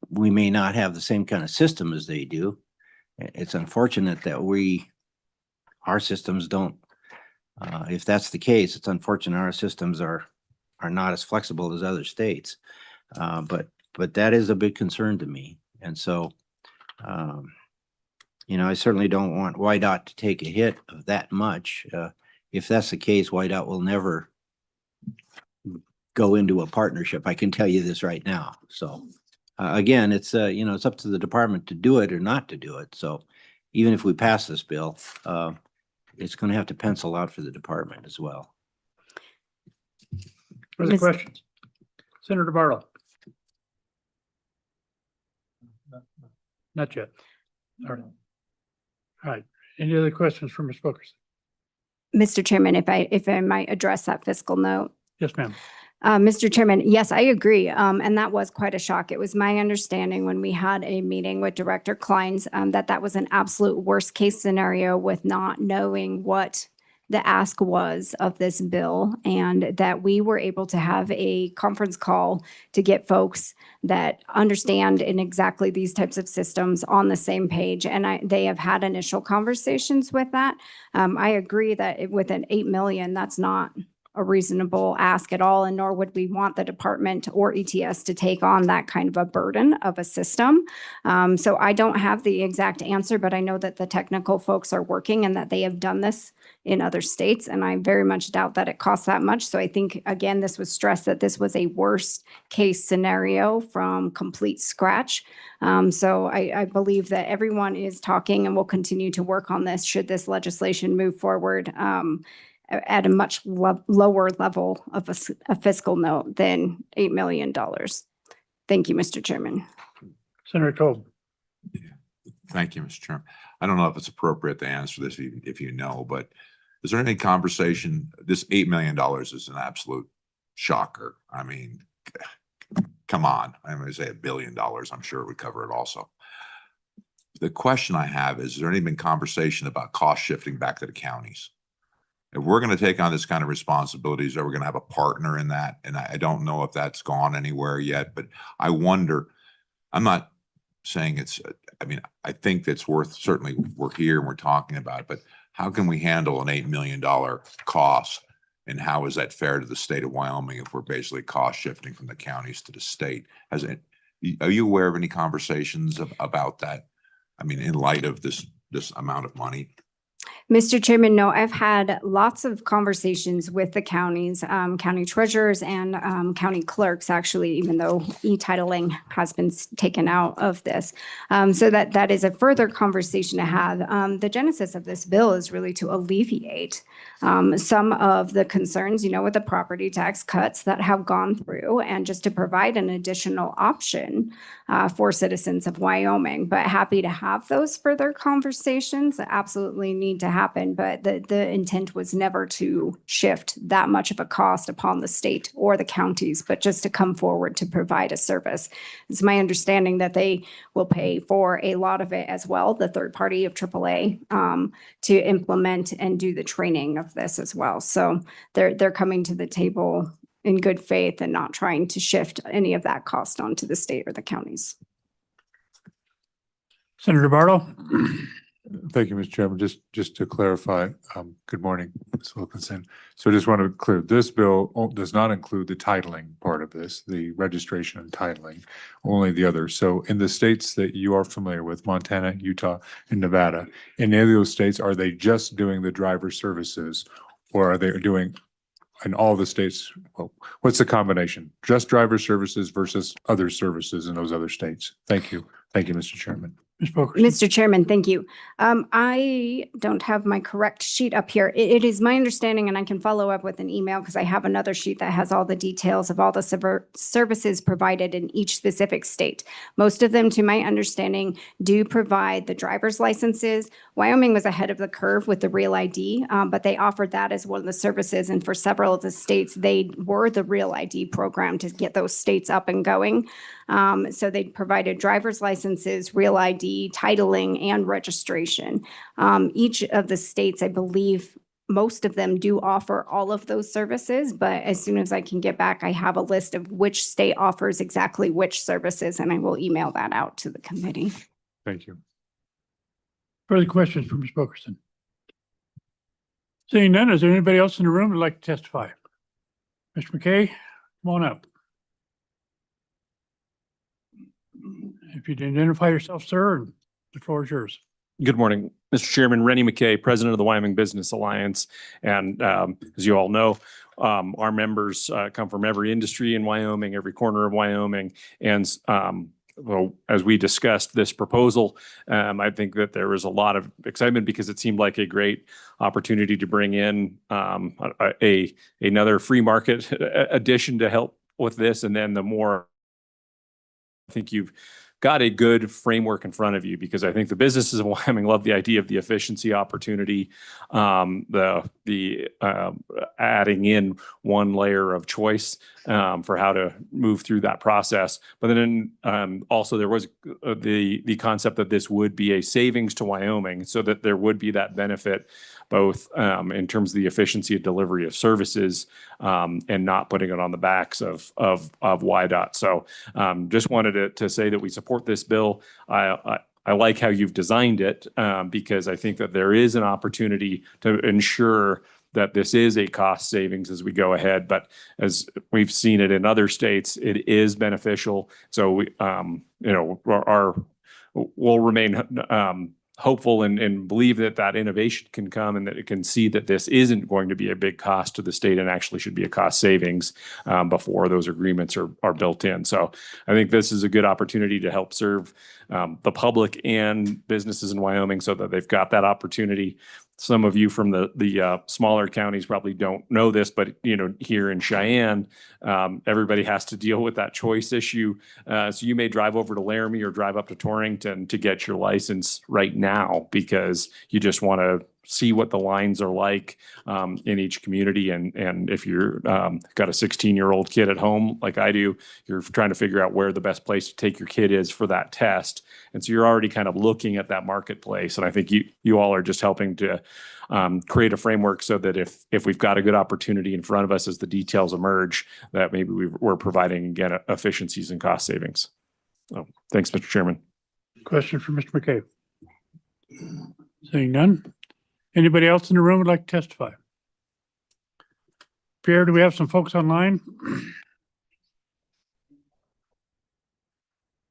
we may not have the same kind of system as they do. It's unfortunate that our systems don't. If that's the case, it's unfortunate our systems are not as flexible as other states. But that is a big concern to me. And so, I certainly don't want WYDOT to take a hit of that much. If that's the case, WYDOT will never go into a partnership. I can tell you this right now. So again, it's it's up to the department to do it or not to do it. So even if we pass this bill, it's going to have to pencil out for the department as well. Further questions? Senator Barlow? Not yet. All right. All right. Any other questions for Ms. Wilkerson? Mr. Chairman, if I might address that fiscal note. Yes, ma'am. Mr. Chairman, yes, I agree. And that was quite a shock. It was my understanding when we had a meeting with Director Kleins, that that was an absolute worst case scenario with not knowing what the ask was of this bill, and that we were able to have a conference call to get folks that understand in exactly these types of systems on the same page. And they have had initial conversations with that. I agree that with an 8 million, that's not a reasonable ask at all, and nor would we want the department or ETS to take on that kind of a burden of a system. So I don't have the exact answer, but I know that the technical folks are working and that they have done this in other states, and I very much doubt that it costs that much. So I think, again, this was stressed that this was a worst case scenario from complete scratch. So I believe that everyone is talking and will continue to work on this should this legislation move forward at a much lower level of a fiscal note than $8 million. Thank you, Mr. Chairman. Senator Kolb. Thank you, Mr. Chairman. I don't know if it's appropriate to answer this if you know, but is there any conversation, this $8 million is an absolute shocker. I mean, come on. I'm going to say $1 billion. I'm sure it would cover it also. The question I have is there any been conversation about cost shifting back to the counties? If we're going to take on this kind of responsibilities, are we going to have a partner in that? And I don't know if that's gone anywhere yet, but I wonder, I'm not saying it's, I mean, I think that's worth, certainly we're here and we're talking about it, but how can we handle an $8 million cost? And how is that fair to the state of Wyoming if we're basically cost shifting from the counties to the state? Are you aware of any conversations about that? I mean, in light of this amount of money? Mr. Chairman, no, I've had lots of conversations with the counties, county treasurers and county clerks, actually, even though e-titling has been taken out of this. So that is a further conversation to have. The genesis of this bill is really to alleviate some of the concerns, with the property tax cuts that have gone through, and just to provide an additional option for citizens of Wyoming. But happy to have those further conversations that absolutely need to happen. But the intent was never to shift that much of a cost upon the state or the counties, but just to come forward to provide a service. It's my understanding that they will pay for a lot of it as well, the third party of AAA, to implement and do the training of this as well. So they're coming to the table in good faith and not trying to shift any of that cost onto the state or the counties. Senator Barlow. Thank you, Mr. Chairman. Just to clarify, good morning, Ms. Wilkinson. So I just want to clear, this bill does not include the titling part of this, the registration and titling, only the others. So in the states that you are familiar with, Montana, Utah, and Nevada, in any of those states, are they just doing the driver services, or are they doing in all the states? Well, what's the combination? Just driver services versus other services in those other states? Thank you. Thank you, Mr. Chairman. Ms. Wilkerson. Mr. Chairman, thank you. I don't have my correct sheet up here. It is my understanding, and I can follow up with an email because I have another sheet that has all the details of all the services provided in each specific state. Most of them, to my understanding, do provide the driver's licenses. Wyoming was ahead of the curve with the Real ID, but they offered that as one of the services. And for several of the states, they were the Real ID program to get those states up and going. So they provided driver's licenses, Real ID, titling, and registration. Each of the states, I believe, most of them do offer all of those services, but as soon as I can get back, I have a list of which state offers exactly which services, and I will email that out to the committee. Thank you. Further questions for Ms. Wilkerson? Seeing none, is there anybody else in the room who'd like to testify? Mr. McKay, come on up. If you'd identify yourself, sir, and the floor is yours. Good morning, Mr. Chairman. Rennie McKay, President of the Wyoming Business Alliance. And as you all know, our members come from every industry in Wyoming, every corner of Wyoming. And well, as we discussed this proposal, I think that there was a lot of excitement because it seemed like a great opportunity to bring in another free market addition to help with this. And then the more, I think you've got a good framework in front of you, because I think the businesses of Wyoming love the idea of the efficiency opportunity, the adding in one layer of choice for how to move through that process. But then also there was the concept that this would be a savings to Wyoming, so that there would be that benefit both in terms of the efficiency of delivery of services and not putting it on the backs of WYDOT. So just wanted to say that we support this bill. I like how you've designed it because I think that there is an opportunity to ensure that this is a cost savings as we go ahead. But as we've seen it in other states, it is beneficial. So we, we'll remain hopeful and believe that innovation can come, and that it can see that this isn't going to be a big cost to the state and actually should be a cost savings before those agreements are built in. So I think this is a good opportunity to help serve the public and businesses in Wyoming, so that they've got that opportunity. Some of you from the smaller counties probably don't know this, but here in Cheyenne, everybody has to deal with that choice issue. So you may drive over to Laramie or drive up to Torrington to get your license right now, because you just want to see what the lines are like in each community. And if you're got a 16-year-old kid at home like I do, you're trying to figure out where the best place to take your kid is for that test. And so you're already kind of looking at that marketplace. And I think you all are just helping to create a framework so that if we've got a good opportunity in front of us as the details emerge, that maybe we're providing, again, efficiencies and cost savings. So thanks, Mr. Chairman. Question for Mr. McKay? Seeing none. Anybody else in the room would like to testify? Pierre, do we have some folks online?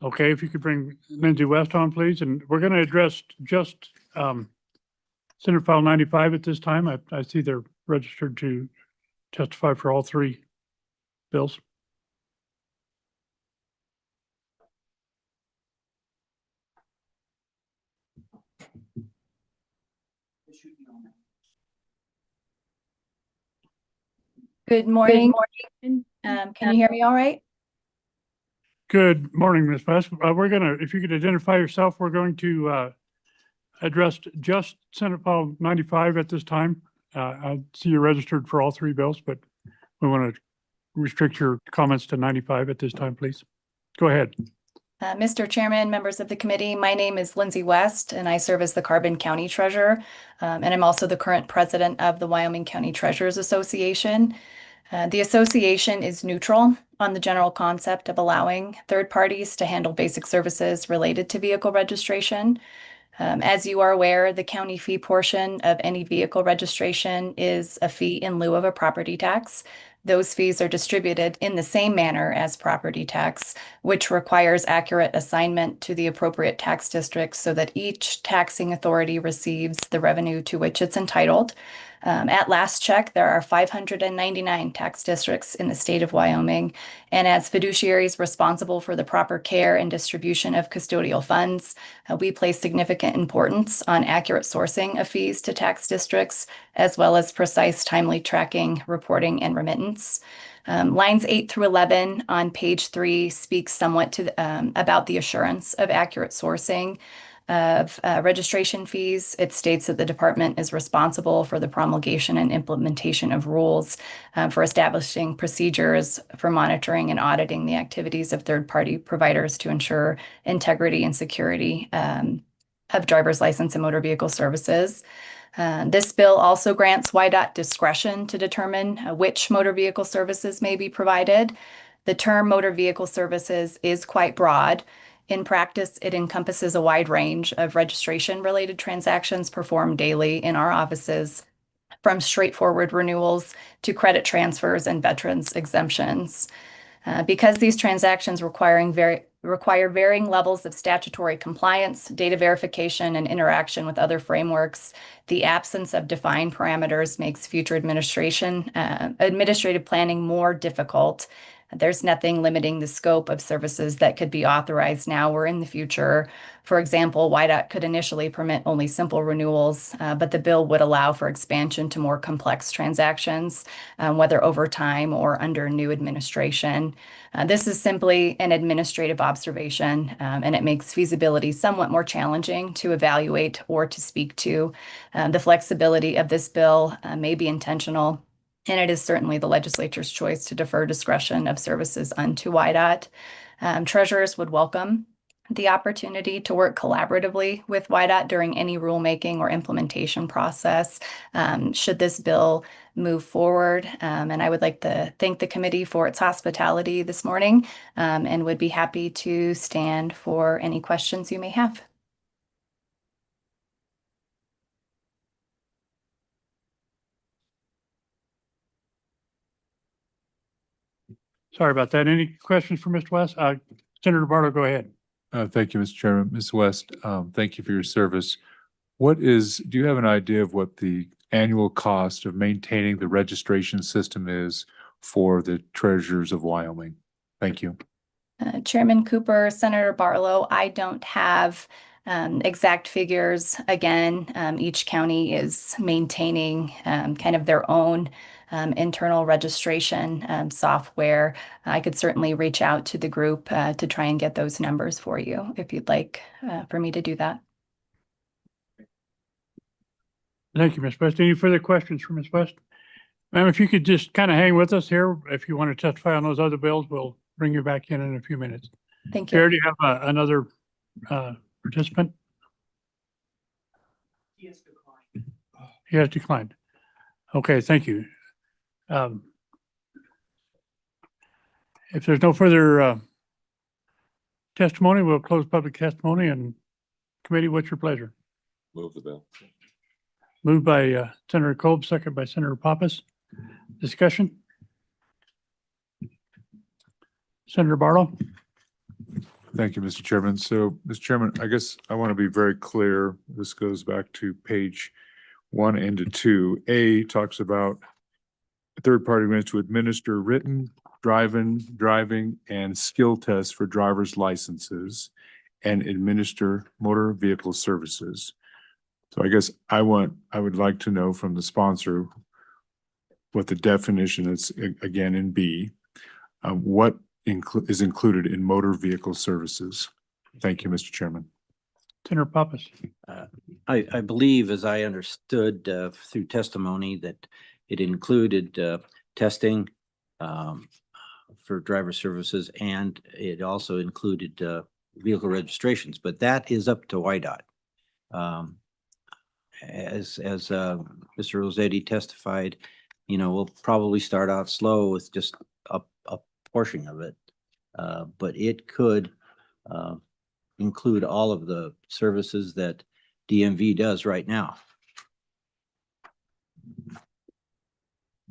Okay, if you could bring Lindsay West on, please. And we're going to address just Senate File 95 at this time. I see they're registered to testify for all three bills. Good morning. Can you hear me all right? Good morning, Ms. West. We're going to, if you could identify yourself, we're going to address just Senate File 95 at this time. I see you're registered for all three bills, but we want to restrict your comments to 95 at this time, please. Go ahead. Mr. Chairman, members of the committee, my name is Lindsay West, and I serve as the Carbon County Treasurer, and I'm also the current president of the Wyoming County Treasurers Association. The association is neutral on the general concept of allowing third parties to handle basic services related to vehicle registration. As you are aware, the county fee portion of any vehicle registration is a fee in lieu of a property tax. Those fees are distributed in the same manner as property tax, which requires accurate assignment to the appropriate tax districts so that each taxing authority receives the revenue to which it's entitled. At last check, there are 599 tax districts in the state of Wyoming, and as fiduciaries responsible for the proper care and distribution of custodial funds, we place significant importance on accurate sourcing of fees to tax districts, as well as precise, timely tracking, reporting, and remittance. Lines 8 through 11 on page 3 speak somewhat to about the assurance of accurate sourcing of registration fees. It states that the department is responsible for the promulgation and implementation of rules for establishing procedures for monitoring and auditing the activities of third-party providers to ensure integrity and security of driver's license and motor vehicle services. This bill also grants WYDOT discretion to determine which motor vehicle services may be provided. The term motor vehicle services is quite broad. In practice, it encompasses a wide range of registration-related transactions performed daily in our offices, from straightforward renewals to credit transfers and veterans exemptions. Because these transactions require varying levels of statutory compliance, data verification, and interaction with other frameworks, the absence of defined parameters makes future administrative planning more difficult. There's nothing limiting the scope of services that could be authorized now or in the future. For example, YDOT could initially permit only simple renewals, but the bill would allow for expansion to more complex transactions, whether over time or under new administration. This is simply an administrative observation, and it makes feasibility somewhat more challenging to evaluate or to speak to. The flexibility of this bill may be intentional, and it is certainly the legislature's choice to defer discretion of services unto YDOT. Treasurers would welcome the opportunity to work collaboratively with YDOT during any rulemaking or implementation process, should this bill move forward. And I would like to thank the committee for its hospitality this morning, and would be happy to stand for any questions you may have. Sorry about that. Any questions for Mr. West? Senator Barlow, go ahead. Thank you, Mr. Chairman. Ms. West, thank you for your service. Do you have an idea of what the annual cost of maintaining the registration system is for the treasurers of Wyoming? Thank you. Chairman Cooper, Senator Barlow, I don't have exact figures. Again, each county is maintaining kind of their own internal registration software. I could certainly reach out to the group to try and get those numbers for you if you'd like for me to do that. Thank you, Ms. West. Any further questions for Ms. West? Ma'am, if you could just kind of hang with us here. If you want to testify on those other bills, we'll bring you back in a few minutes. Thank you. Chair, do you have another participant? He has declined. Okay, thank you. If there's no further testimony, we'll close public testimony. And committee, what's your pleasure? Move the bill. Moved by Senator Kolb, second by Senator Pappas. Discussion? Senator Barlow? Thank you, Mr. Chairman. So, Mr. Chairman, I guess I want to be very clear. This goes back to page 1 and 2. A talks about third-party agreements to administer written, driving, and skill tests for driver's licenses and administer motor vehicle services. So I guess I would like to know from the sponsor what the definition is, again, in B, what is included in motor vehicle services. Thank you, Mr. Chairman. Senator Pappas? I believe, as I understood through testimony, that it included testing for driver services, and it also included vehicle registrations, but that is up to YDOT. As Mr. Rossetti testified, we'll probably start out slow with just a portion of it, but it could include all of the services that DMV does right now.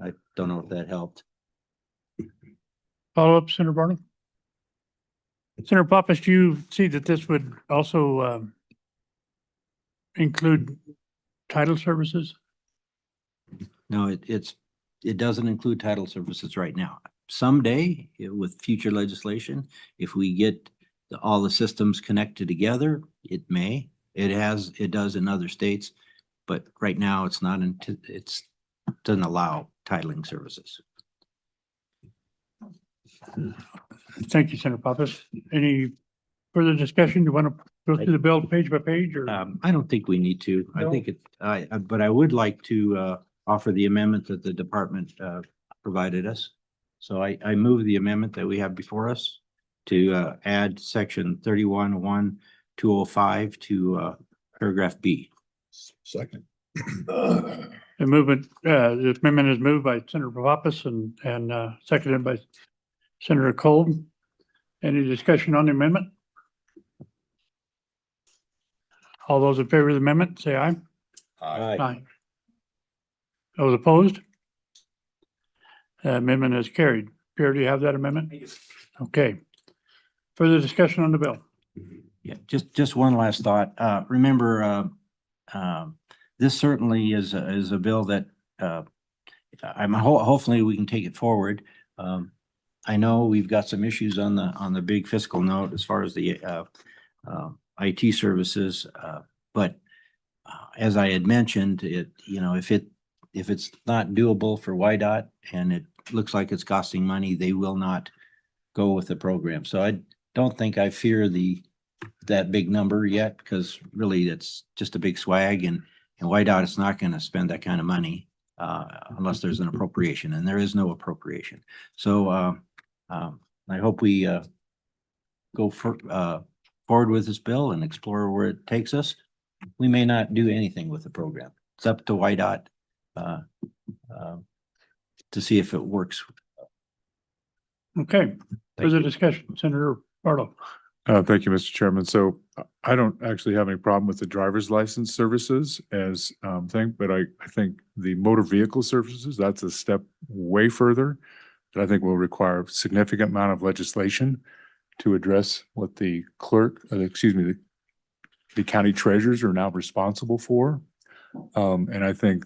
I don't know if that helped. Follow up, Senator Barlow? Senator Pappas, do you see that this would also include title services? No, it doesn't include title services right now. Someday, with future legislation, if we get all the systems connected together, it may. It does in other states, but right now it's not. It doesn't allow titling services. Thank you, Senator Pappas. Any further discussion? You want to go through the bill page by page, or? I don't think we need to. I No? think but I would like to offer the amendment that the department provided us. So I move the amendment that we have before us to add section 31-1-205 to paragraph B. Second. The amendment is moved by Senator Pappas and seconded by Senator Kolb. Any discussion on the amendment? All those in favor of the amendment, say aye. Aye. Those opposed? Amendment is carried. Pierre, do you have that amendment? Okay. Further discussion on the bill? Yeah, just one last thought. Remember, this certainly is a bill that hopefully we can take it forward. I know we've got some issues on the big fiscal note as far as the IT services, but as I had mentioned, if it's not doable for YDOT and it looks like it's costing money, they will not go with the program. So I don't think I fear that big number yet, because really it's just a big swag, and YDOT is not going to spend that kind of money unless there's an appropriation, and there is no appropriation. So I hope we go forward with this bill and explore where it takes us. We may not do anything with the program. It's up to YDOT to see if it works. Okay, further discussion, Senator Barlow. Thank you, Mr. Chairman. So I don't actually have any problem with the driver's license services as thing, but I think the motor vehicle services, that's a step way further that I think will require a significant amount of legislation to address what the the county treasurers are now responsible for. And I think,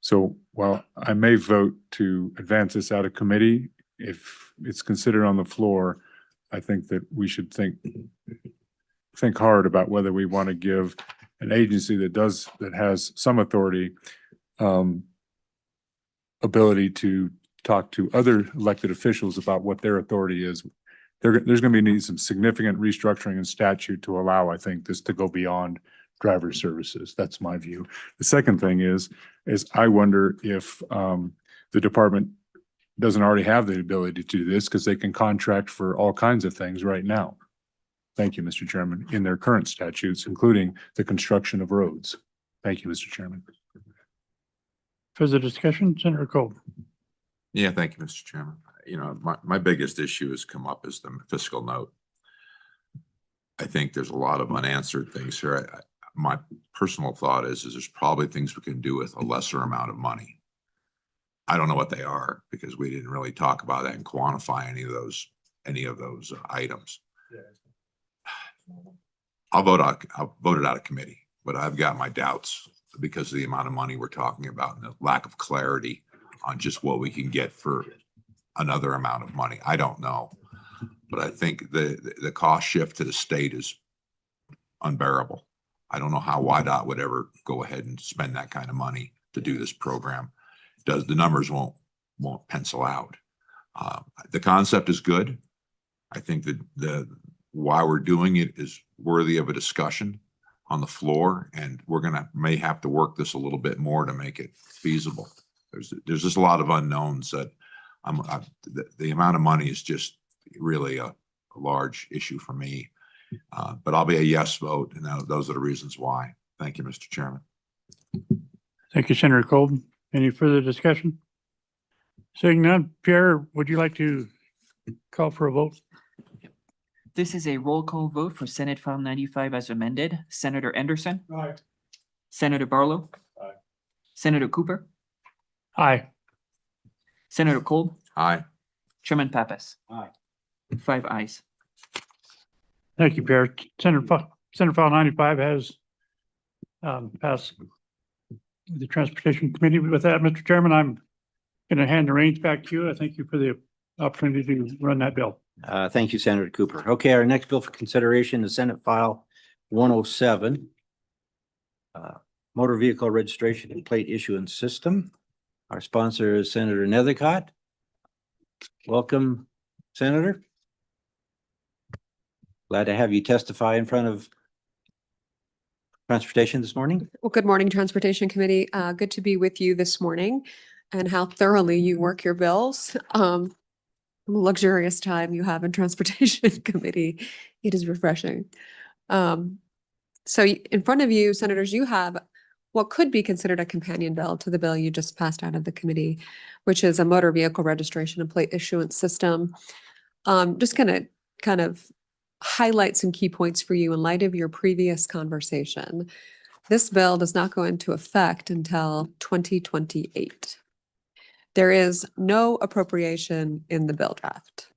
so while I may vote to advance this out of committee, if it's considered on the floor, I think that we should think hard about whether we want to give an agency that has some authority, ability to talk to other elected officials about what their authority is. There's going to be some significant restructuring in statute to allow, I think, this to go beyond driver services. That's my view. The second thing is I wonder if the department doesn't already have the ability to do this, because they can contract for all kinds of things right now. Thank you, Mr. Chairman, in their current statutes, including the construction of roads. Thank you, Mr. Chairman. Further discussion, Senator Cole. Yeah, thank you, Mr. Chairman. My biggest issue has come up is the fiscal note. I think there's a lot of unanswered things here. My personal thought is there's probably things we can do with a lesser amount of money. I don't know what they are, because we didn't really talk about that and quantify any of those items. I'll vote it out of committee, but I've got my doubts because of the amount of money we're talking about and the lack of clarity on just what we can get for another amount of money. I don't know, but I think the cost shift to the state is unbearable. I don't know how YDOT would ever go ahead and spend that kind of money to do this program. The numbers won't pencil out. The concept is good. I think that why we're doing it is worthy of a discussion on the floor, and we're may have to work this a little bit more to make it feasible. There's just a lot of unknowns that the amount of money is just really a large issue for me. But I'll be a yes vote, and those are the reasons why. Thank you, Mr. Chairman. Thank you, Senator Colton. Any further discussion? Seeing none, Pierre, would you like to call for a vote? This is a roll call vote for Senate File 95 as amended. Senator Anderson. Aye. Senator Barlow. Aye. Senator Cooper. Aye. Senator Kolb. Aye. Chairman Pappas. Aye. 5 ayes. Thank you, Pierre. Senate File 95 has passed the Transportation Committee. With that, Mr. Chairman, I'm going to hand the reins back to you. I thank you for the opportunity to run that bill. Thank you, Senator Cooper. Okay, our next bill for consideration is Senate File 107. Motor Vehicle Registration and Plate Issuance System. Our sponsor is Senator Nethercott. Welcome, Senator. Glad to have you testify in front of Transportation this morning. Well, good morning, Transportation Committee. Good to be with you this morning and how thoroughly you work your bills. Luxurious time you have in Transportation Committee. It is refreshing. So in front of you, Senators, you have what could be considered a companion bill to the bill you just passed out of the committee, which is a motor vehicle registration and plate issuance system. Just gonna kind of highlight some key points for you in light of your previous conversation. This bill does not go into effect until 2028. There is no appropriation in the bill draft.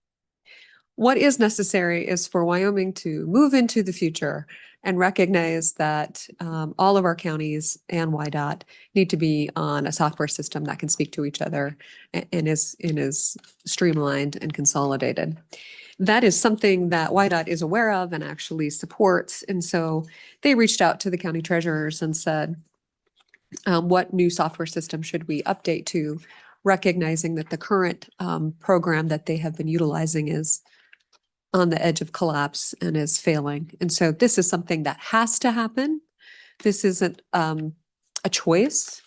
What is necessary is for Wyoming to move into the future and recognize that all of our counties and YDOT need to be on a software system that can speak to each other and is streamlined and consolidated. That is something that YDOT is aware of and actually supports. And so they reached out to the county treasurers and said, what new software system should we update to, recognizing that the current program that they have been utilizing is on the edge of collapse and is failing. And so this is something that has to happen. This isn't a choice,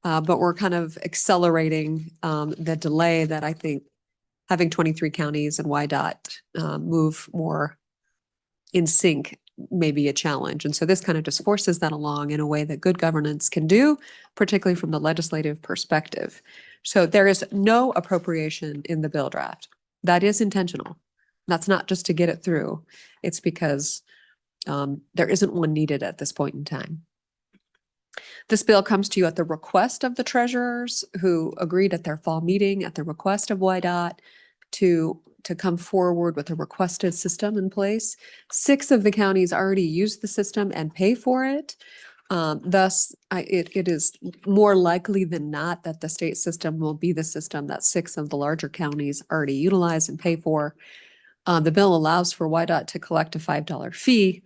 but we're kind of accelerating the delay that I think having 23 counties and YDOT move more in sync may be a challenge. And so this kind of just forces that along in a way that good governance can do, particularly from the legislative perspective. So there is no appropriation in the bill draft. That is intentional. That's not just to get it through. It's because there isn't one needed at this point in time. This bill comes to you at the request of the treasurers who agreed at their fall meeting at the request of YDOT to come forward with a requested system in place. 6 of the counties already use the system and pay for it. Thus, it is more likely than not that the state system will be the system that 6 of the larger counties already utilize and pay for. The bill allows for YDOT to collect a $5 fee.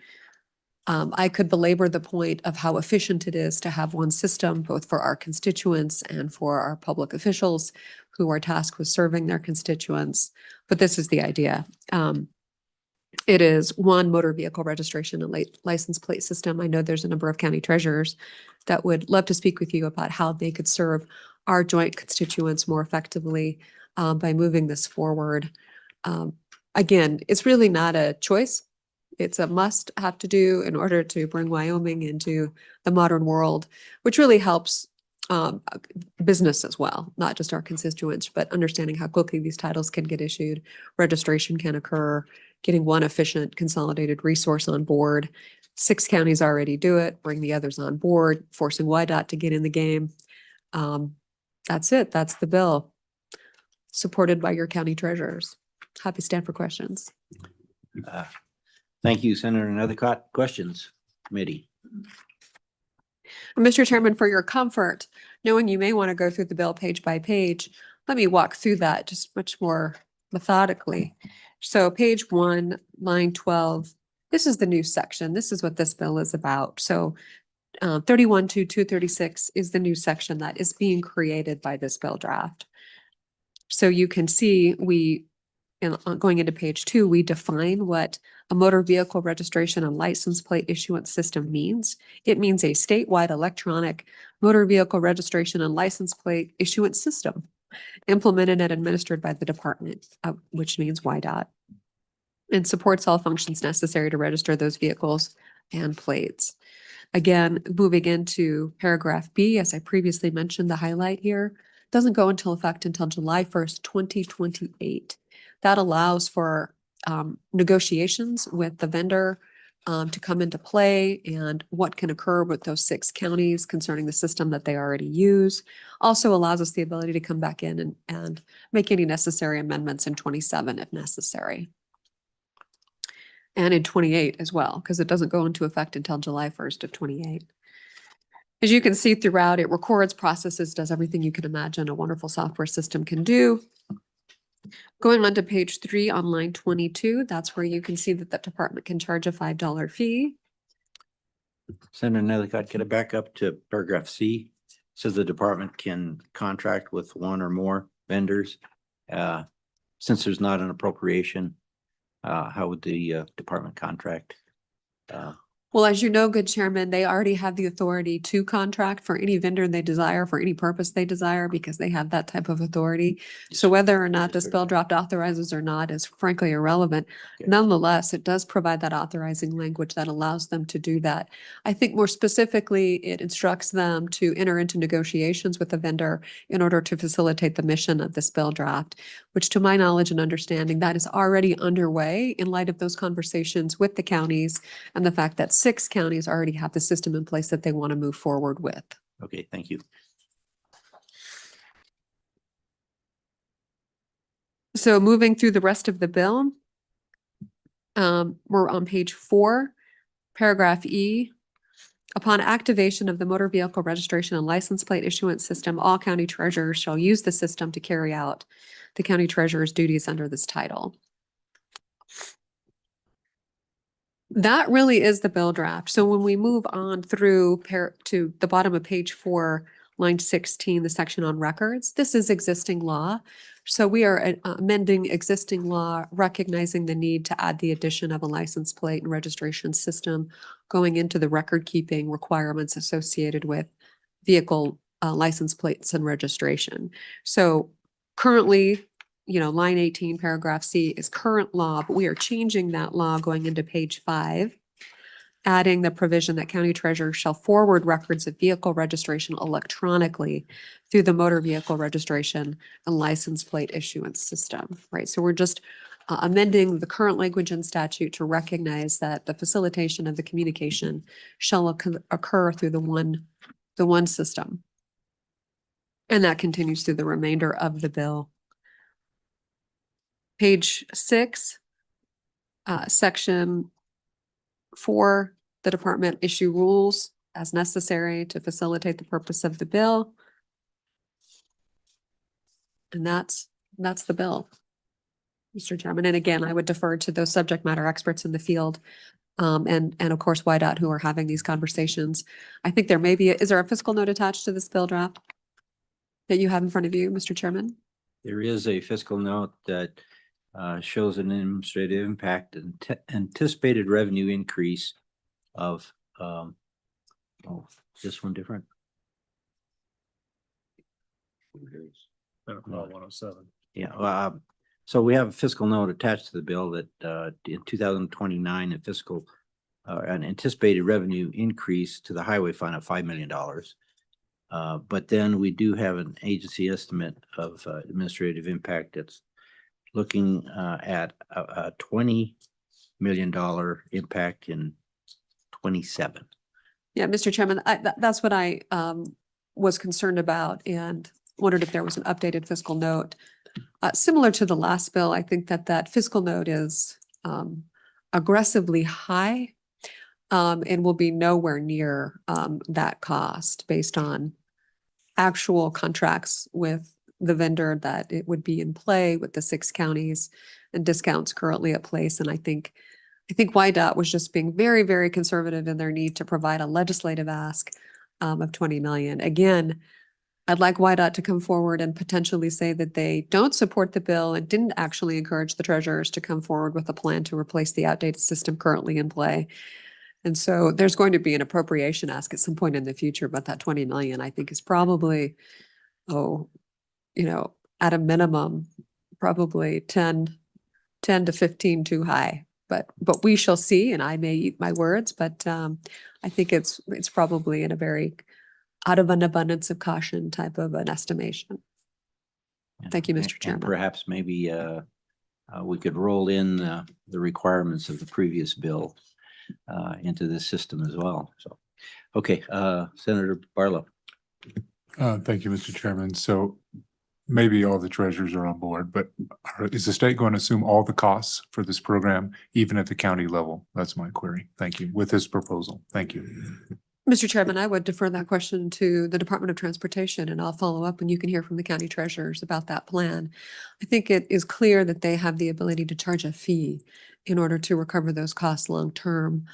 I could belabor the point of how efficient it is to have one system, both for our constituents and for our public officials who are tasked with serving their constituents. But this is the idea. It is one motor vehicle registration and license plate system. I know there's a number of county treasurers that would love to speak with you about how they could serve our joint constituents more effectively by moving this forward. Again, it's really not a choice. It's a must have to do in order to bring Wyoming into the modern world, which really helps business as well, not just our constituents, but understanding how quickly these titles can get issued, registration can occur, getting one efficient consolidated resource on board. 6 counties already do it, bring the others on board, forcing YDOT to get in the game. That's it. That's the bill, supported by your county treasurers. Happy to stand for questions. Thank you, Senator. And other questions, committee? Mr. Chairman, for your comfort, knowing you may want to go through the bill page by page, let me walk through that just much more methodically. So page 1, line 12, this is the new section. This is what this bill is about. So 31 to 236 is the new section that is being created by this bill draft. So you can see going into page 2, we define what a motor vehicle registration and license plate issuance system means. It means a statewide electronic motor vehicle registration and license plate issuance system implemented and administered by the department, which means YDOT, and supports all functions necessary to register those vehicles and plates. Again, moving into paragraph B, as I previously mentioned, the highlight here doesn't go into effect until July 1st, 2028. That allows for negotiations with the vendor to come into play and what can occur with those 6 counties concerning the system that they already use. Also allows us the ability to come back in and make any necessary amendments in 27 if necessary. And in 28 as well, because it doesn't go into effect until July 1st of 28. As you can see throughout, it records, processes, does everything you can imagine a wonderful software system can do. Going on to page 3 on line 22, that's where you can see that the department can charge a $5 fee. Senator Nethercott, can I back up to paragraph C? Says the department can contract with one or more vendors. Since there's not an appropriation, how would the department contract? Well, as you know, good chairman, they already have the authority to contract for any vendor they desire for any purpose they desire because they have that type of authority. So whether or not this bill draft authorizes or not is frankly irrelevant. Okay. Nonetheless, it does provide that authorizing language that allows them to do that. I think more specifically, it instructs them to enter into negotiations with the vendor in order to facilitate the mission of this bill draft, which to my knowledge and understanding, that is already underway in light of those conversations with the counties and the fact that 6 counties already have the system in place that they want to move forward with. Okay, thank you. So moving through the rest of the bill. We're on page 4, paragraph E. Upon activation of the motor vehicle registration and license plate issuance system, all county treasurers shall use the system to carry out the county treasurer's duties under this title. That really is the bill draft. So when we move on through to the bottom of page 4, line 16, the section on records, this is existing law. So we are amending existing law, recognizing the need to add the addition of a license plate and registration system going into the record keeping requirements associated with vehicle license plates and registration. So currently, line 18, paragraph C is current law, but we are changing that law going into page 5, adding the provision that county treasurer shall forward records of vehicle registration electronically through the motor vehicle registration and license plate issuance system, right? So we're just amending the current language in statute to recognize that the facilitation of the communication shall occur through the one system. And that continues through the remainder of the bill. Page 6, section 4, the department issue rules as necessary to facilitate the purpose of the bill. And that's the bill, Mr. Chairman. And again, I would defer to those subject matter experts in the field and of course YDOT who are having these conversations. I think there may be, is there a fiscal note attached to this bill draft that you have in front of you, Mr. Chairman? There is a fiscal note that shows an administrative impact and anticipated revenue increase of, this one different? 107. Yeah, so we have a fiscal note attached to the bill that in 2029, a fiscal an anticipated revenue increase to the highway fund of $5 million. But then we do have an agency estimate of administrative impact that's looking at a $20 million impact in 27. Yeah, Mr. Chairman, that's what I was concerned about and wondered if there was an updated fiscal note. Similar to the last bill, I think that fiscal note is aggressively high and will be nowhere near that cost based on actual contracts with the vendor that it would be in play with the 6 counties and discounts currently at place. And I think YDOT was just being very, very conservative in their need to provide a legislative ask of 20 million. Again, I'd like YDOT to come forward and potentially say that they don't support the bill and didn't actually encourage the treasurers to come forward with a plan to replace the outdated system currently in play. And so there's going to be an appropriation ask at some point in the future, but that 20 million I think is probably, at a minimum, probably 10 to 15 too high. But we shall see, and I may eat my words, but I think it's probably in a very out of an abundance of caution type of an estimation. Thank you, Mr. Chairman. And perhaps maybe we could roll in the requirements of the previous bill into this system as well. So, okay, Senator Barlow. Thank you, Mr. Chairman. So maybe all the treasurers are on board, but is the state going to assume all the costs for this program, even at the county level? That's my query. Thank you. With this proposal. Thank you. Mr. Chairman, I would defer that question to the Department of Transportation, and I'll follow up and you can hear from the county treasurers about that plan. I think it is clear that they have the ability to charge a fee in order to recover those costs long term.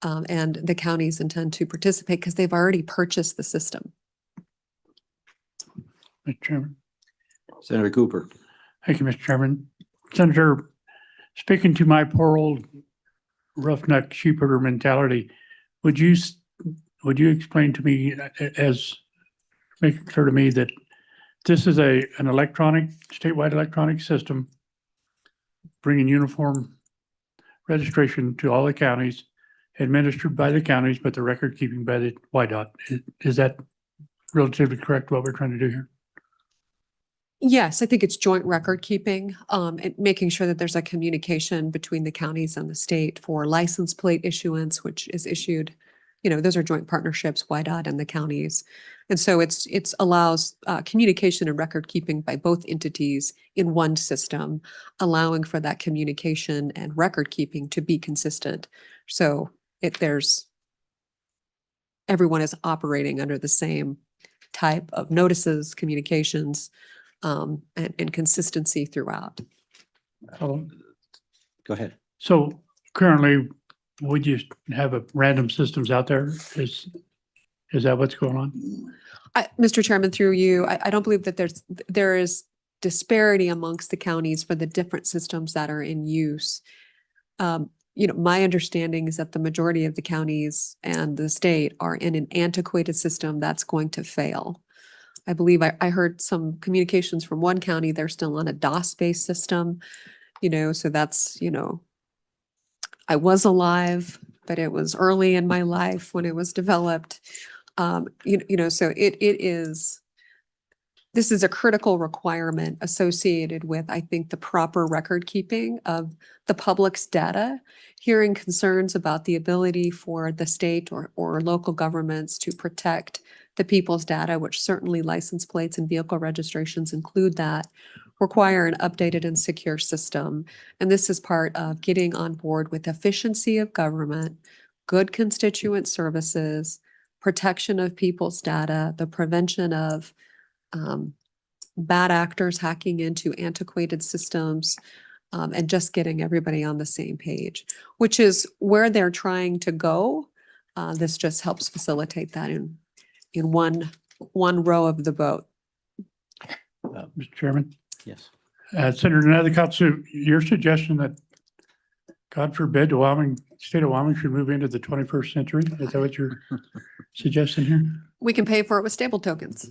And the counties intend to participate because they've already purchased the system. Mr. Chairman. Senator Cooper. Thank you, Mr. Chairman. Senator, speaking to my poor old roughneck sheepherder mentality, would you explain to me make it clear to me that this is an statewide electronic system bringing uniform registration to all the counties, administered by the counties, but the record keeping by the YDOT. Is that relatively correct what we're trying to do here? Yes, I think it's joint record keeping, and making sure that there's a communication between the counties and the state for license plate issuance, which is issued those are joint partnerships, YDOT and the counties. And so it's allows communication and record keeping by both entities in one system, allowing for that communication and record keeping to be consistent. So everyone is operating under the same type of notices, communications, and consistency throughout. Oh, Go ahead. So currently, we just have a random systems out there. Is that what's going on? Mr. Chairman, through you, I don't believe that there is disparity amongst the counties for the different systems that are in use. My understanding is that the majority of the counties and the state are in an antiquated system that's going to fail. I believe I heard some communications from one county, they're still on a DOS-based system, so that's, I was alive, but it was early in my life when it was developed. So this is a critical requirement associated with, I think, the proper record keeping of the public's data, hearing concerns about the ability for the state or local governments to protect the people's data, which certainly license plates and vehicle registrations include that, require an updated and secure system. And this is part of getting on board with efficiency of government, good constituent services, protection of people's data, the prevention of bad actors hacking into antiquated systems, and just getting everybody on the same page, which is where they're trying to go. This just helps facilitate that in one row of the boat. Mr. Chairman, Yes. Senator Nethercutt, so your suggestion that, God forbid, state of Wyoming should move into the 21st century? Is that what you're suggesting here? We can pay for it with stable tokens.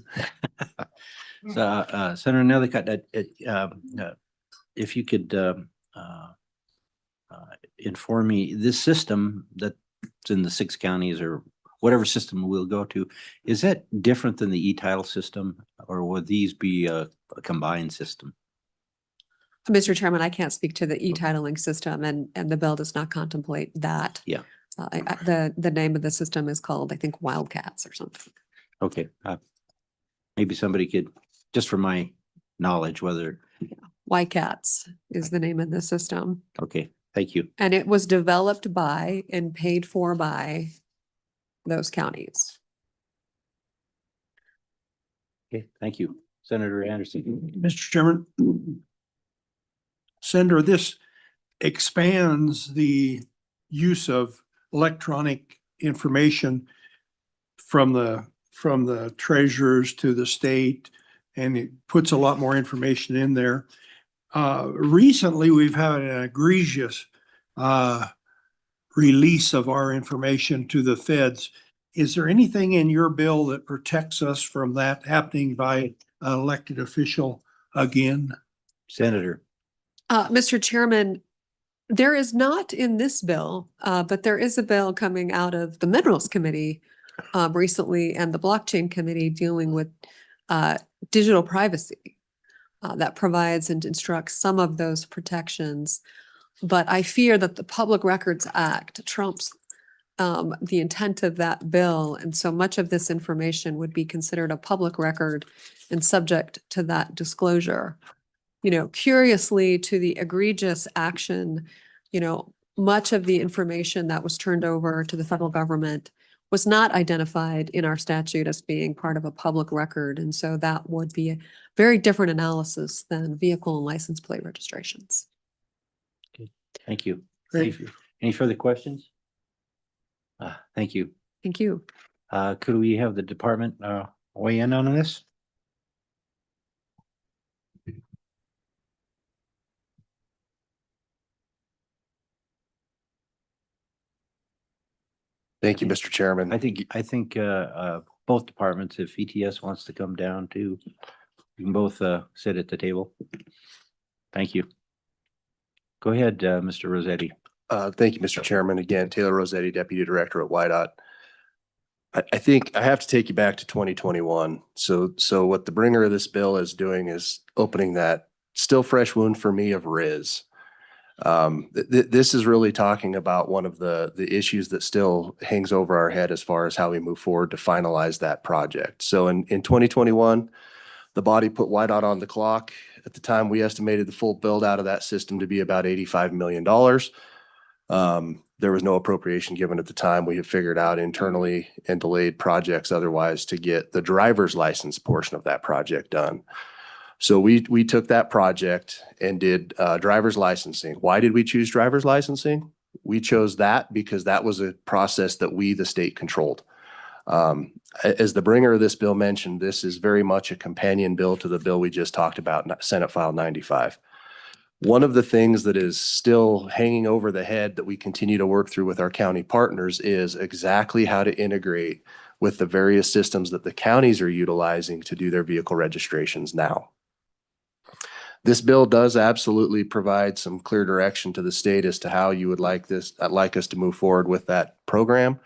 So, Senator Nethercutt, if you could inform me, this system that's in the 6 counties or whatever system we'll go to, is that different than the e-title system, or would these be a combined system? Mr. Chairman, I can't speak to the e-titling system, and the bill does not contemplate that. Yeah. The name of the system is called, I think, Wildcats or something. Okay. Maybe somebody could, just for my knowledge, whether, YCATS is the name of the system. okay, thank you. And it was developed by and paid for by those counties. Okay, thank you. Senator Anderson. Mr. Chairman, Senator, this expands the use of electronic information from the treasurers to the state, and it puts a lot more information in there. Recently, we've had an egregious release of our information to the feds. Is there anything in your bill that protects us from that happening by an elected official again? Senator. Mr. Chairman, there is not in this bill, but there is a bill coming out of the Minerals Committee recently and the Blockchain Committee dealing with digital privacy that provides and instructs some of those protections. But I fear that the Public Records Act trumps the intent of that bill. And so much of this information would be considered a public record and subject to that disclosure. Curiously, to the egregious action, much of the information that was turned over to the federal government was not identified in our statute as being part of a public record. And so that would be a very different analysis than vehicle and license plate registrations. Okay, thank you. Great. Any further questions? Thank you. Thank you. Could we have the department weigh in on this? Thank you, Mr. Chairman. I think both departments, if ETS wants to come down too, you can both sit at the table. Thank you. Go ahead, Mr. Rossetti. Thank you, Mr. Chairman. Again, Taylor Rossetti, Deputy Director at YDOT. I think I have to take you back to 2021. So what the bringer of this bill is doing is opening that still fresh wound for me of RIS. This is really talking about one of the issues that still hangs over our head as far as how we move forward to finalize that project. So in 2021, the body put YDOT on the clock. At the time, we estimated the full build out of that system to be about $85 million. There was no appropriation given at the time. We have figured out internally and delayed projects otherwise to get the driver's license portion of that project done. So we took that project and did driver's licensing. Why did we choose driver's licensing? We chose that because that was a process that we, the state, controlled. As the bringer of this bill mentioned, this is very much a companion bill to the bill we just talked about, Senate File 95. One of the things that is still hanging over the head that we continue to work through with our county partners is exactly how to integrate with the various systems that the counties are utilizing to do their vehicle registrations now. This bill does absolutely provide some clear direction to the state as to how you would like us to move forward with that program.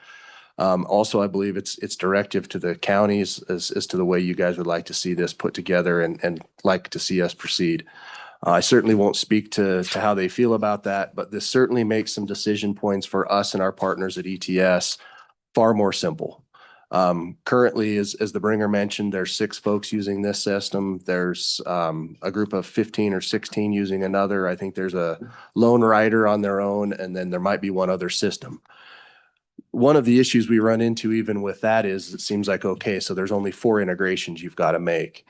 Also, I believe it's directive to the counties as to the way you guys would like to see this put together and like to see us proceed. I certainly won't speak to how they feel about that, but this certainly makes some decision points for us and our partners at ETS far more simple. Currently, as the bringer mentioned, there's 6 folks using this system. There's a group of 15 or 16 using another. I think there's a lone rider on their own, and then there might be one other system. One of the issues we run into even with that is it seems like, okay, so there's only 4 integrations you've got to make.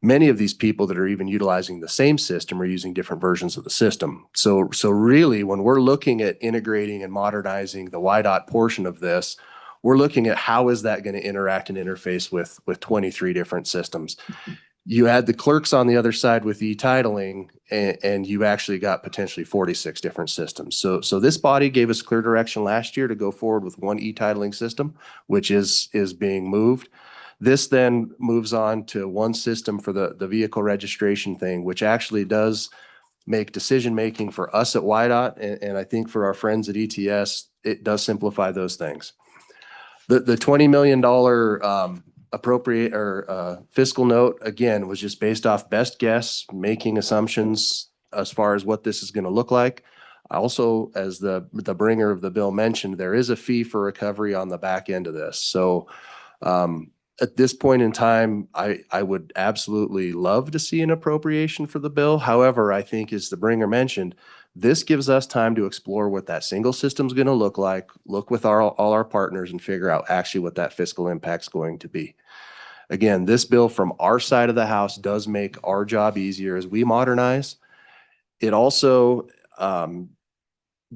Many of these people that are even utilizing the same system are using different versions of the system. So really, when we're looking at integrating and modernizing the YDOT portion of this, we're looking at how is that going to interact and interface with 23 different systems. You had the clerks on the other side with e-titling, and you actually got potentially 46 different systems. So this body gave us clear direction last year to go forward with one e-titling system, which is being moved. This then moves on to one system for the vehicle registration thing, which actually does make decision-making for us at YDOT, and I think for our friends at ETS, it does simplify those things. The $20 million appropriate or fiscal note, again, was just based off best guess, making assumptions as far as what this is going to look like. Also, as the bringer of the bill mentioned, there is a fee for recovery on the back end of this. So at this point in time, I would absolutely love to see an appropriation for the bill. However, I think as the bringer mentioned, this gives us time to explore what that single system is going to look like, look with all our partners and figure out actually what that fiscal impact is going to be. Again, this bill from our side of the house does make our job easier as we modernize. It also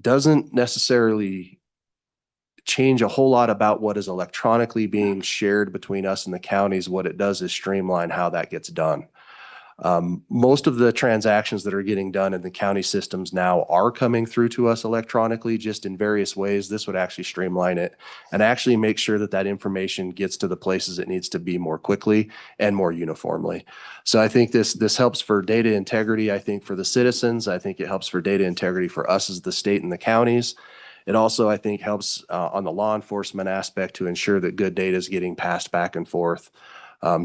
doesn't necessarily change a whole lot about what is electronically being shared between us and the counties. What it does is streamline how that gets done. Most of the transactions that are getting done in the county systems now are coming through to us electronically, just in various ways. This would actually streamline it and actually make sure that that information gets to the places it needs to be more quickly and more uniformly. So I think this helps for data integrity. I think for the citizens, I think it helps for data integrity for us as the state and the counties. It also, I think, helps on the law enforcement aspect to ensure that good data is getting passed back and forth.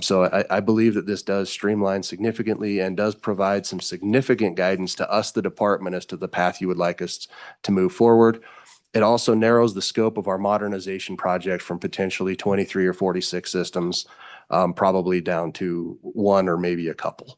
So I believe that this does streamline significantly and does provide some significant guidance to us, the department, as to the path you would like us to move forward. It also narrows the scope of our modernization project from potentially 23 or 46 systems, probably down to 1 or maybe a couple.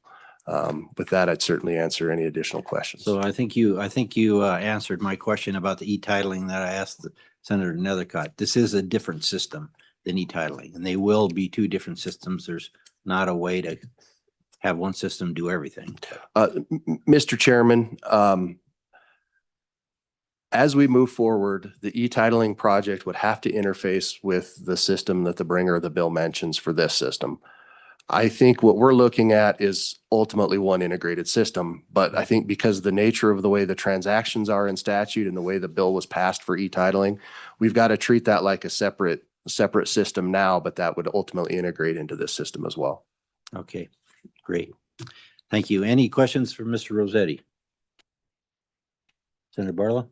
With that, I'd certainly answer any additional questions. So I think you answered my question about the e-titling that I asked Senator Nethercott. This is a different system than e-titling, and they will be 2 different systems. There's not a way to have one system do everything. Mr. Chairman, as we move forward, the e-titling project would have to interface with the system that the bringer of the bill mentions for this system. I think what we're looking at is ultimately one integrated system, but I think because of the nature of the way the transactions are in statute and the way the bill was passed for e-titling, we've got to treat that like a separate system now, but that would ultimately integrate into this system as well. Okay, great. Thank you. Any questions for Mr. Rossetti? Senator Barlow?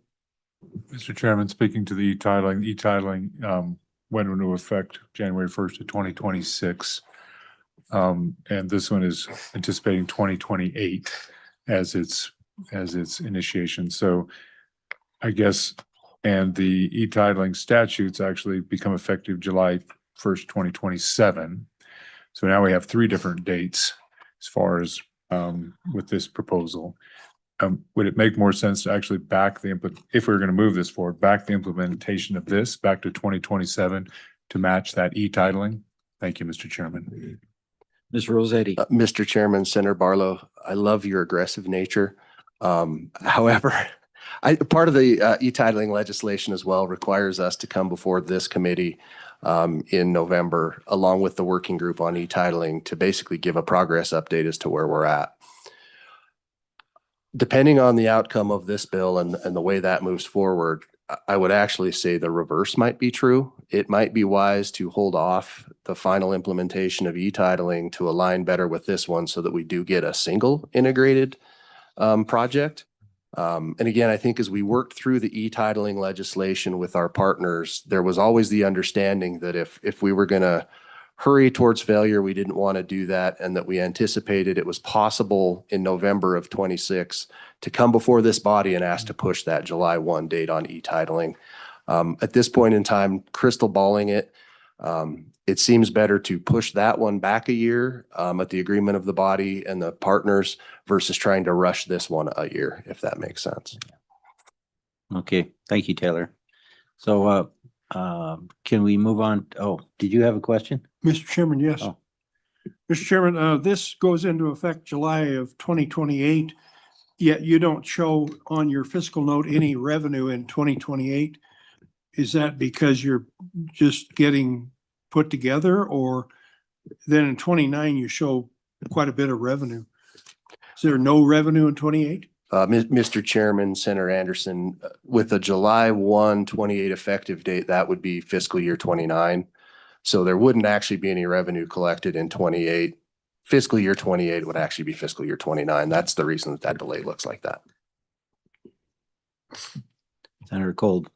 Mr. Chairman, speaking to the e-titling went into effect January 1st of 2026. And this one is anticipating 2028 as its as its initiation. So I guess, and the e-titling statutes actually become effective July 1st, 2027. So now we have three different dates as far as with this proposal. Would it make more sense to actually back if we were going to move this forward, back the implementation of this back to 2027 to match that e-titling? Thank you, Mr. Chairman. Ms. Rosetti. Mr. Chairman, Senator Barlow, I love your aggressive nature. However, part of the e-titling legislation as well requires us to come before this committee in November, along with the working group on e-titling, to basically give a progress update as to where we're at. Depending on the outcome of this bill and the way that moves forward, I would actually say the reverse might be true. It might be wise to hold off the final implementation of e-titling to align better with this one so that we do get a single integrated project. And again, I think as we worked through the e-titling legislation with our partners, there was always the understanding that if we were going to hurry towards failure, we didn't want to do that, and that we anticipated it was possible in November of 26 to come before this body and ask to push that July 1 date on e-titling. At this point in time, crystal balling it, it seems better to push that one back a year at the agreement of the body and the partners versus trying to rush this one a year, if that makes sense. Okay, thank you, Taylor. So can we move on? Oh, did you have a question? Mr. Chairman, yes. Oh. Mr. Chairman, this goes into effect July of 2028, yet you don't show on your fiscal note any revenue in 2028. Is that because you're just getting put together, or then in 29 you show quite a bit of revenue? Is there no revenue in 28? Mr. Chairman, Senator Anderson, with a July 1, 28 effective date, that would be fiscal year 29. So there wouldn't actually be any revenue collected in 28. Fiscal year 28 would actually be fiscal year 29. That's the reason that that delay looks like that. Senator Kolb.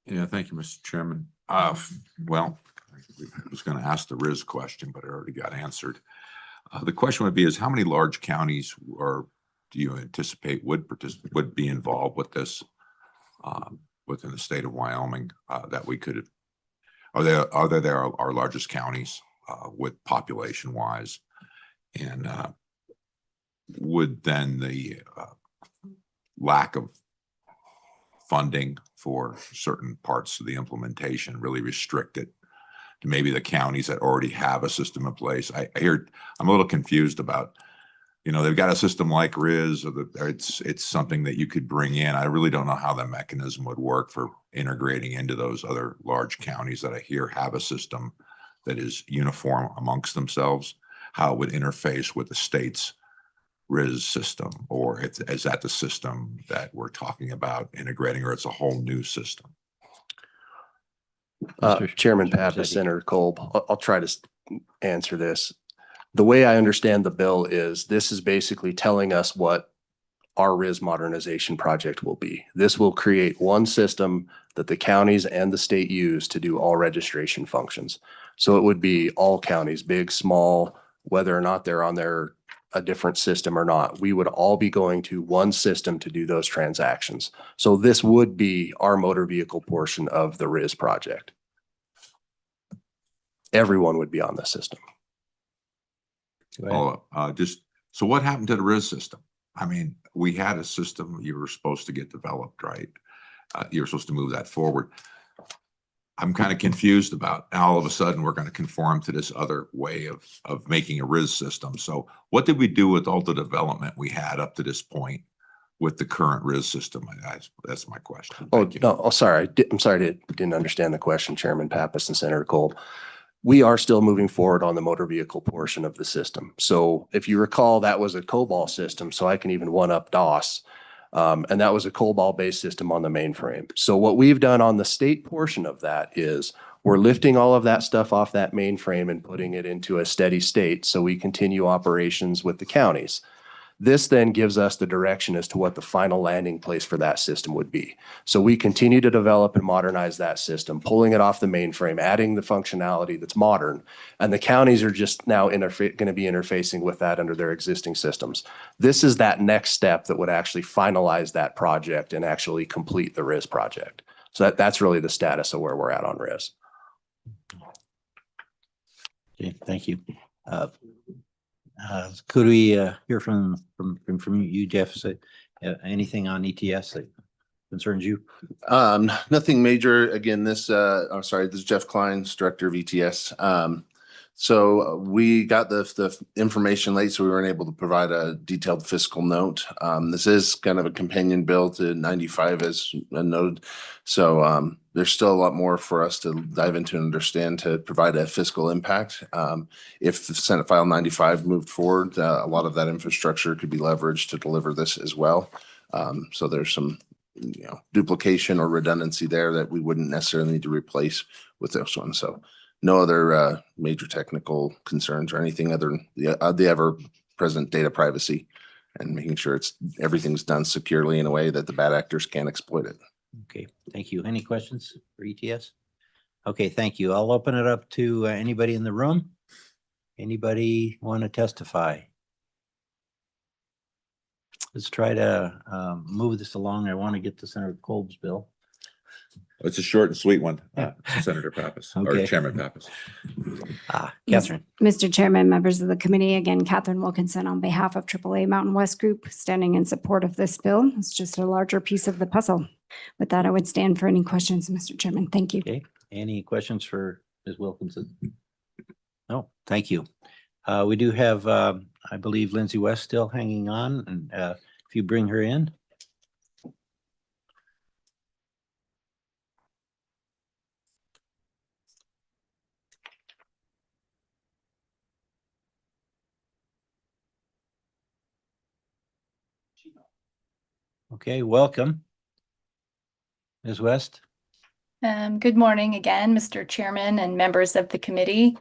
Yeah, thank you, Mr. Chairman. Well, I was going to ask the RIS question, but it already got answered. The question would be is how many large counties do you anticipate would be involved with this within the state of Wyoming that we could are there our largest counties with population wise, and would then the lack of funding for certain parts of the implementation really restrict it to maybe the counties that already have a system in place? I'm a little confused about, they've got a system like RIS, or it's something that you could bring in. I really don't know how the mechanism would work for integrating into those other large counties that I hear have a system that is uniform amongst themselves, how it would interface with the state's RIS system, or is that the system that we're talking about integrating, or it's a whole new system? Chairman Pappas, Senator Kolb, I'll try to answer this. The way I understand the bill is this is basically telling us what our RIS modernization project will be. This will create one system that the counties and the state use to do all registration functions. So it would be all counties, big, small, whether or not they're on a different system or not. We would all be going to one system to do those transactions. So this would be our motor vehicle portion of the RIS project. Everyone would be on the system. So what happened to the RIS system? I mean, we had a system you were supposed to get developed, right? You were supposed to move that forward. I'm kind of confused about all of a sudden we're going to conform to this other way of making a RIS system. So what did we do with all the development we had up to this point with the current RIS system? That's my question. Oh, no, I'm sorry. I didn't understand the question, Chairman Pappas and Senator Kolb. We are still moving forward on the motor vehicle portion of the system. So if you recall, that was a COBOL system, so I can even one-up DOS. And that was a COBOL-based system on the mainframe. So what we've done on the state portion of that is we're lifting all of that stuff off that mainframe and putting it into a steady state so we continue operations with the counties. This then gives us the direction as to what the final landing place for that system would be. So we continue to develop and modernize that system, pulling it off the mainframe, adding the functionality that's modern. And the counties are just now going to be interfacing with that under their existing systems. This is that next step that would actually finalize that project and actually complete the RIS project. So that's really the status of where we're at on RIS. Okay, thank you. Could we hear from you, Jeff? Anything on ETS that concerns you? Nothing major. Again, this is Jeff Kleins, Director of ETS. So we got the information late, so we weren't able to provide a detailed fiscal note. This is kind of a companion bill to 95 as noted. So there's still a lot more for us to dive into and understand to provide a fiscal impact. If the Senate File 95 moved forward, a lot of that infrastructure could be leveraged to deliver this as well. So there's some duplication or redundancy there that we wouldn't necessarily need to replace with this one. So no other major technical concerns or anything other than the ever-present data privacy and making sure everything's done securely in a way that the bad actors can't exploit it. Okay, thank you. Any questions for ETS? Okay, thank you. I'll open it up to anybody in the room. Anybody want to testify? Let's try to move this along. I want to get to Senator Kolb's bill. It's a short and sweet one, Senator Pappas, or Okay. Chairman Pappas. Catherine. Mr. Chairman, members of the committee, again, Catherine Wilkinson on behalf of AAA Mountain West Group, standing in support of this bill. It's just a larger piece of the puzzle. With that, I would stand for any questions, Mr. Chairman. Thank you. Okay, any questions for Ms. Wilkinson? No, thank you. We do have, I believe, Lindsay West still hanging on, and if you bring her in. Okay, welcome. Ms. West. Good morning again, Mr. Chairman and members of the committee.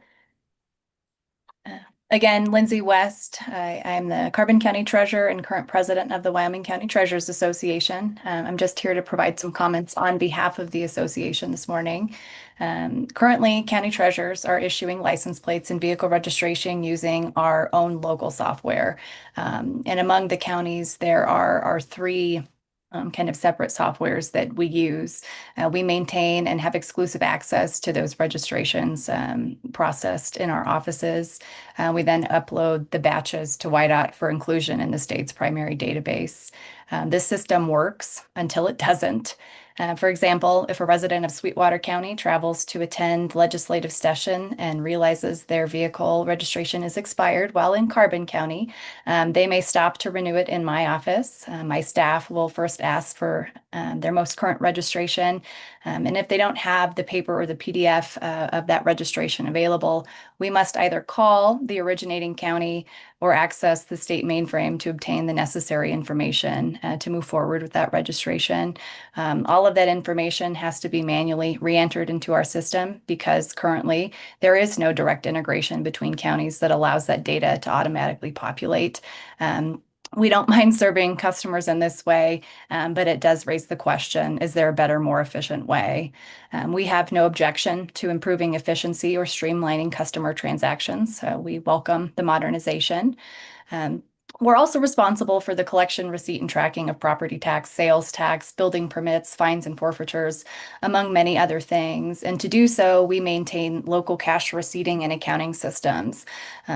Again, Lindsay West. I'm the Carbon County Treasurer and current president of the Wyoming County Treasurers Association. I'm just here to provide some comments on behalf of the association this morning. Currently, county treasurers are issuing license plates and vehicle registration using our own local software. And among the counties, there are three kind of separate softwares that we use. We maintain and have exclusive access to those registrations processed in our offices. We then upload the batches to WYDOT for inclusion in the state's primary database. This system works until it doesn't. For example, if a resident of Sweetwater County travels to attend legislative session and realizes their vehicle registration is expired while in Carbon County, they may stop to renew it in my office. My staff will first ask for their most current registration. And if they don't have the paper or the PDF of that registration available, we must either call the originating county or access the state mainframe to obtain the necessary information to move forward with that registration. All of that information has to be manually re-entered into our system because currently there is no direct integration between counties that allows that data to automatically populate. We don't mind serving customers in this way, but it does raise the question, is there a better, more efficient way? We have no objection to improving efficiency or streamlining customer transactions. We welcome the modernization. We're also responsible for the collection, receipt, and tracking of property tax, sales tax, building permits, fines, and forfeitures, among many other things. And to do so, we maintain local cash receipting and accounting systems.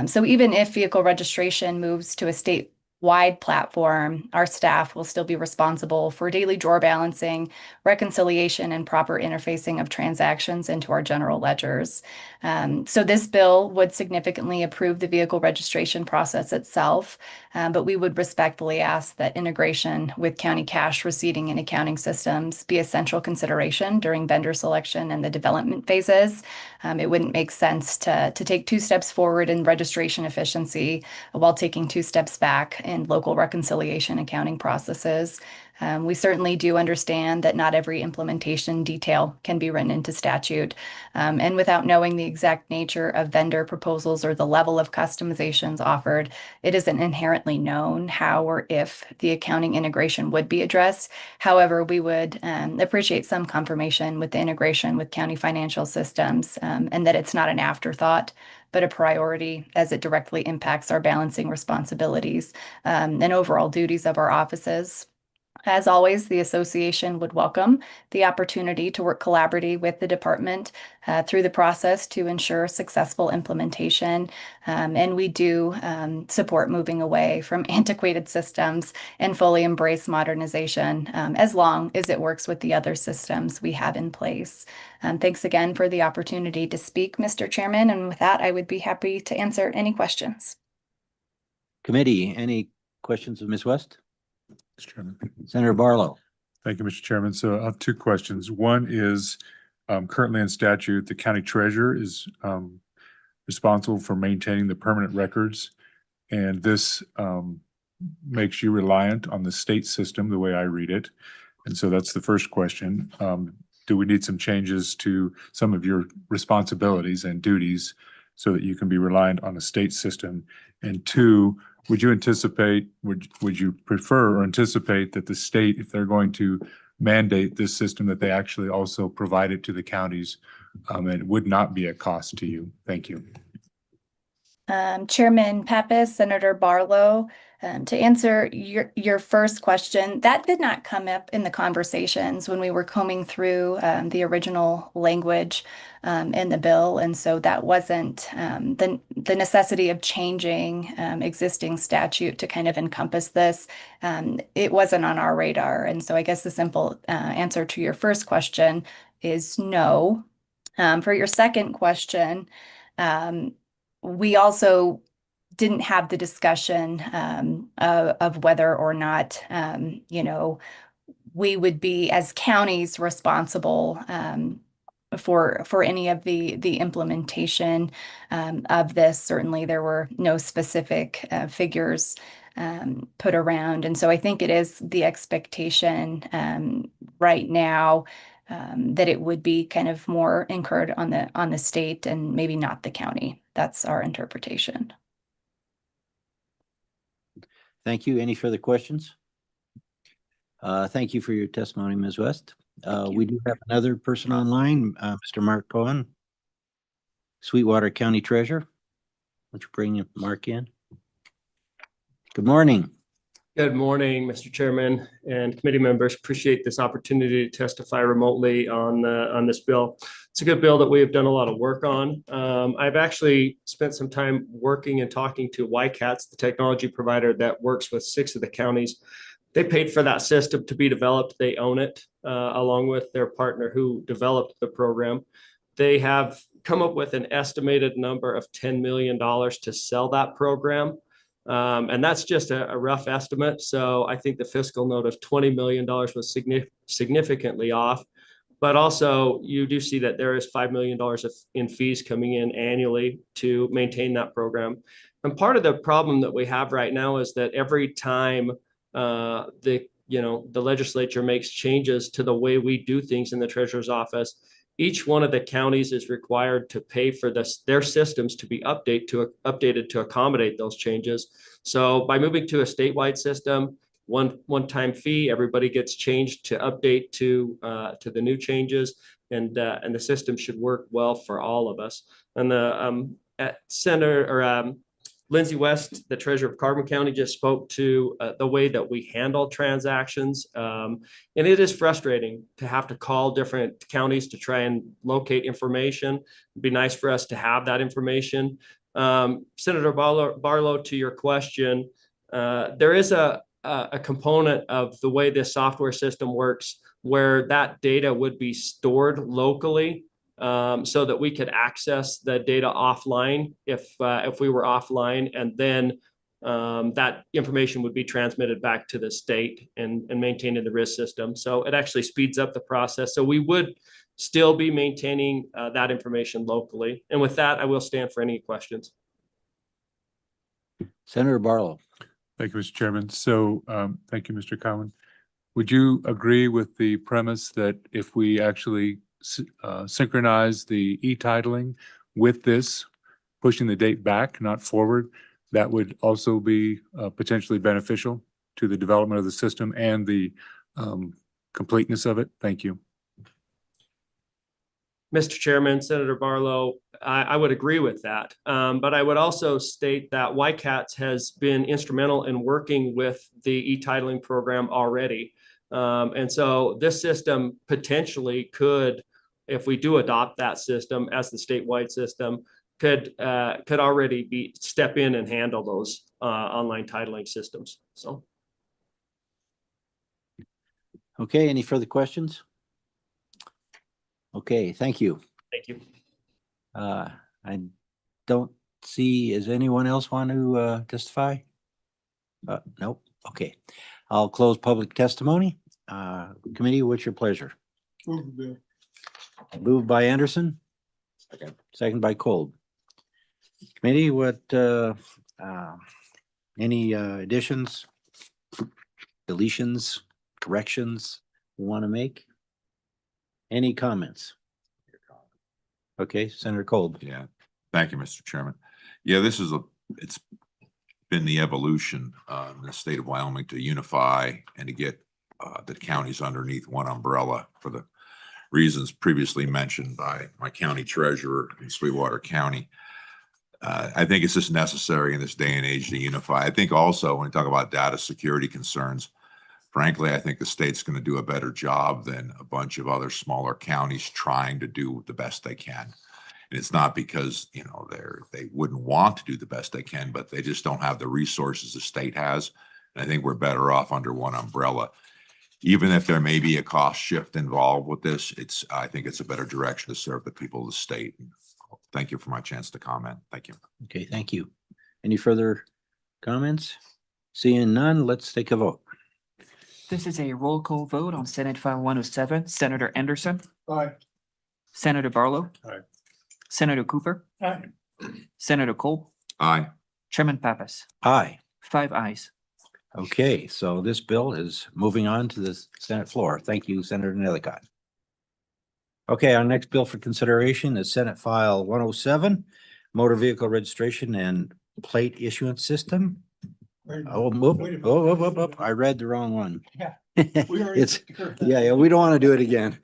So even if vehicle registration moves to a state-wide platform, our staff will still be responsible for daily drawer balancing, reconciliation, and proper interfacing of transactions into our general ledgers. So this bill would significantly improve the vehicle registration process itself, but we would respectfully ask that integration with county cash receipting and accounting systems be a central consideration during vendor selection and the development phases. It wouldn't make sense to take 2 steps forward in registration efficiency while taking 2 steps back in local reconciliation accounting processes. We certainly do understand that not every implementation detail can be written into statute. And without knowing the exact nature of vendor proposals or the level of customizations offered, it isn't inherently known how or if the accounting integration would be addressed. However, we would appreciate some confirmation with the integration with county financial systems, and that it's not an afterthought, but a priority as it directly impacts our balancing responsibilities and overall duties of our offices. As always, the association would welcome the opportunity to work collaboratively with the department through the process to ensure successful implementation. And we do support moving away from antiquated systems and fully embrace modernization as long as it works with the other systems we have in place. Thanks again for the opportunity to speak, Mr. Chairman. And with that, I would be happy to answer any questions. Committee, any questions of Ms. West? Mr. Chairman. Senator Barlow. Thank you, Mr. Chairman. So I have two questions. One is currently in statute, the county treasurer is responsible for maintaining the permanent records. And this makes you reliant on the state system, the way I read it. And so that's the first question. Do we need some changes to some of your responsibilities and duties so that you can be reliant on the state system? And two, would you anticipate, would you prefer or anticipate that the state, if they're going to mandate this system, that they actually also provide it to the counties, and it would not be a cost to you? Thank you. Chairman Pappas, Senator Barlow, to answer your first question, that did not come up in the conversations when we were combing through the original language in the bill. And so that wasn't the necessity of changing existing statute to kind of encompass this. It wasn't on our radar. And so I guess the simple answer to your first question is no. For your second question, we also didn't have the discussion of whether or not, we would be as counties responsible for any of the implementation of this. Certainly, there were no specific figures put around, and so I think it is the expectation right now that it would be kind of more incurred on the state and maybe not the county. That's our interpretation. Thank you. Any further questions? Thank you for your testimony, Ms. West. We do have another person online, Mr. Mark Cohen, Sweetwater County Treasurer. Would you bring Mark in? Good morning. Good morning, Mr. Chairman and committee members. Appreciate this opportunity to testify remotely on this bill. It's a good bill that we have done a lot of work on. I've actually spent some time working and talking to YCATS, the technology provider that works with 6 of the counties. They paid for that system to be developed. They own it along with their partner who developed the program. They have come up with an estimated number of $10 million to sell that program. And that's just a rough estimate. So I think the fiscal note of $20 million was significantly off. But also you do see that there is $5 million in fees coming in annually to maintain that program. And part of the problem that we have right now is that every time the legislature makes changes to the way we do things in the treasurer's office, each one of the counties is required to pay for their systems to be updated to accommodate those changes. So by moving to a statewide system, one-time fee, everybody gets changed to update to the new changes, and the system should work well for all of us. And Lindsay West, the treasurer of Carbon County, just spoke to the way that we handle transactions. And it is frustrating to have to call different counties to try and locate information. It'd be nice for us to have that information. Senator Barlow, to your question, there is a component of the way this software system works where that data would be stored locally. So that we could access the data offline if we were offline, and then that information would be transmitted back to the state and maintained in the RIS system. So it actually speeds up the process. So we would still be maintaining that information locally. And with that, I will stand for any questions. Senator Barlow. Thank you, Mr. Chairman. So thank you, Mr. Cowan. would you agree with the premise that if we actually synchronize the e-titling with this, pushing the date back, not forward, that would also be potentially beneficial to the development of the system and the completeness of it? Thank you. Mr. Chairman, Senator Barlow, I would agree with that. But I would also state that YCATS has been instrumental in working with the e-titling program already. And so this system potentially could, if we do adopt that system as the statewide system, could already be step in and handle those online titling systems. So. Okay, any further questions? Okay, thank you. Thank you. I don't see, does anyone else want to testify? Nope. Okay. I'll close public testimony. Committee, what's your pleasure? Moved by Anderson. Second by Kolb. Committee, what, any additions, deletions, corrections you want to make? Any comments? Okay, Senator Kolb. Yeah, thank you, Mr. Chairman. Yeah, it's been the evolution in the state of Wyoming to unify and to get the counties underneath one umbrella for the reasons previously mentioned by my county treasurer in Sweetwater County. I think it's just necessary in this day and age to unify. I think also when we talk about data security concerns, frankly, I think the state's going to do a better job than a bunch of other smaller counties trying to do the best they can. And it's not because, you know, they wouldn't want to do the best they can, but they just don't have the resources the state has. And I think we're better off under one umbrella. Even if there may be a cost shift involved with this, I think it's a better direction to serve the people of the state. Thank you for my chance to comment. Thank you. Okay, thank you. Any further comments? Seeing none, let's take a vote. This is a roll call vote on Senate File 107. Senator Anderson. Aye. Senator Barlow. Aye. Senator Cooper. Aye. Senator Kolb. Aye. Chairman Pappas. Aye. 5 ayes. Okay, so this bill is moving on to the Senate floor. Thank you, Senator Nellicott. Okay, our next bill for consideration is Senate File 107, Motor Vehicle Registration and Plate Issuance System. I read the wrong one. Yeah. Yeah, we don't want to do it again.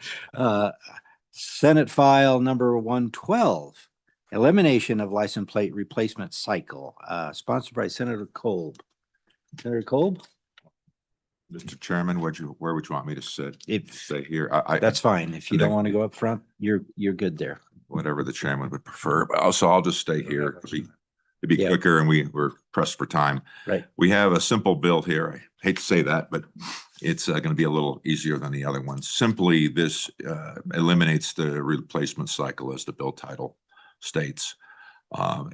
Senate File number 112, Elimination of License Plate Replacement Cycle, sponsored by Senator Kolb. Senator Kolb? Mr. Chairman, where would you want me to sit? Say here? That's fine. If you don't want to go up front, you're good there. Whatever the chairman would prefer, but also I'll just stay here to be Yeah. quicker, and we're pressed for time. Right. We have a simple bill here. I hate to say that, but it's going to be a little easier than the other ones. Simply, this eliminates the replacement cycle, as the bill title states.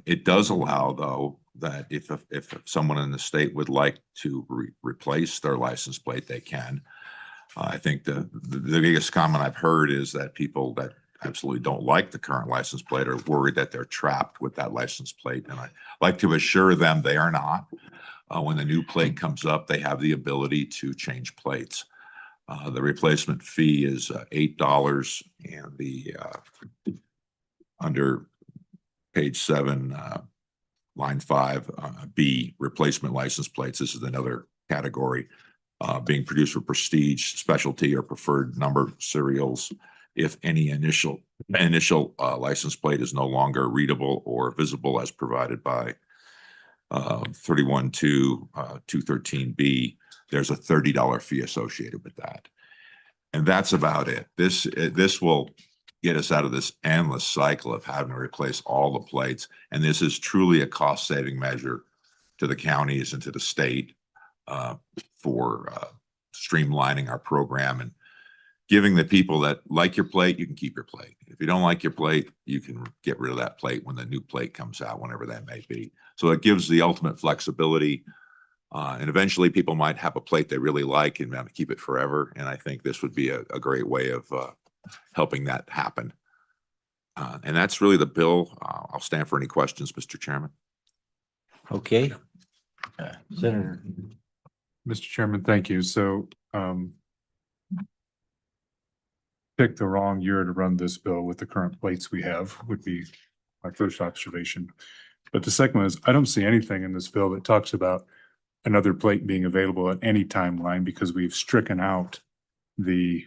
It does allow, though, that if someone in the state would like to replace their license plate, they can. I think the biggest comment I've heard is that people that absolutely don't like the current license plate are worried that they're trapped with that license plate. And I like to assure them they are not. When the new plate comes up, they have the ability to change plates. The replacement fee is $8, and the under page 7, line 5, B, replacement license plates. This is another category being produced for prestige, specialty, or preferred number serials. If any initial license plate is no longer readable or visible as provided by 31.2, 213B, there's a $30 fee associated with that. And that's about it. This will get us out of this endless cycle of having to replace all the plates. And this is truly a cost-saving measure to the counties and to the state for streamlining our program and giving the people that like your plate, you can keep your plate. If you don't like your plate, you can get rid of that plate when the new plate comes out, whenever that may be. So it gives the ultimate flexibility. And eventually people might have a plate they really like and want to keep it forever. And I think this would be a great way of helping that happen. And that's really the bill. I'll stand for any questions, Mr. Chairman. Okay. Senator. Mr. Chairman, thank you. So picked the wrong year to run this bill with the current plates we have, would be my first observation. But the second one is, I don't see anything in this bill that talks about another plate being available at any timeline because we've stricken out the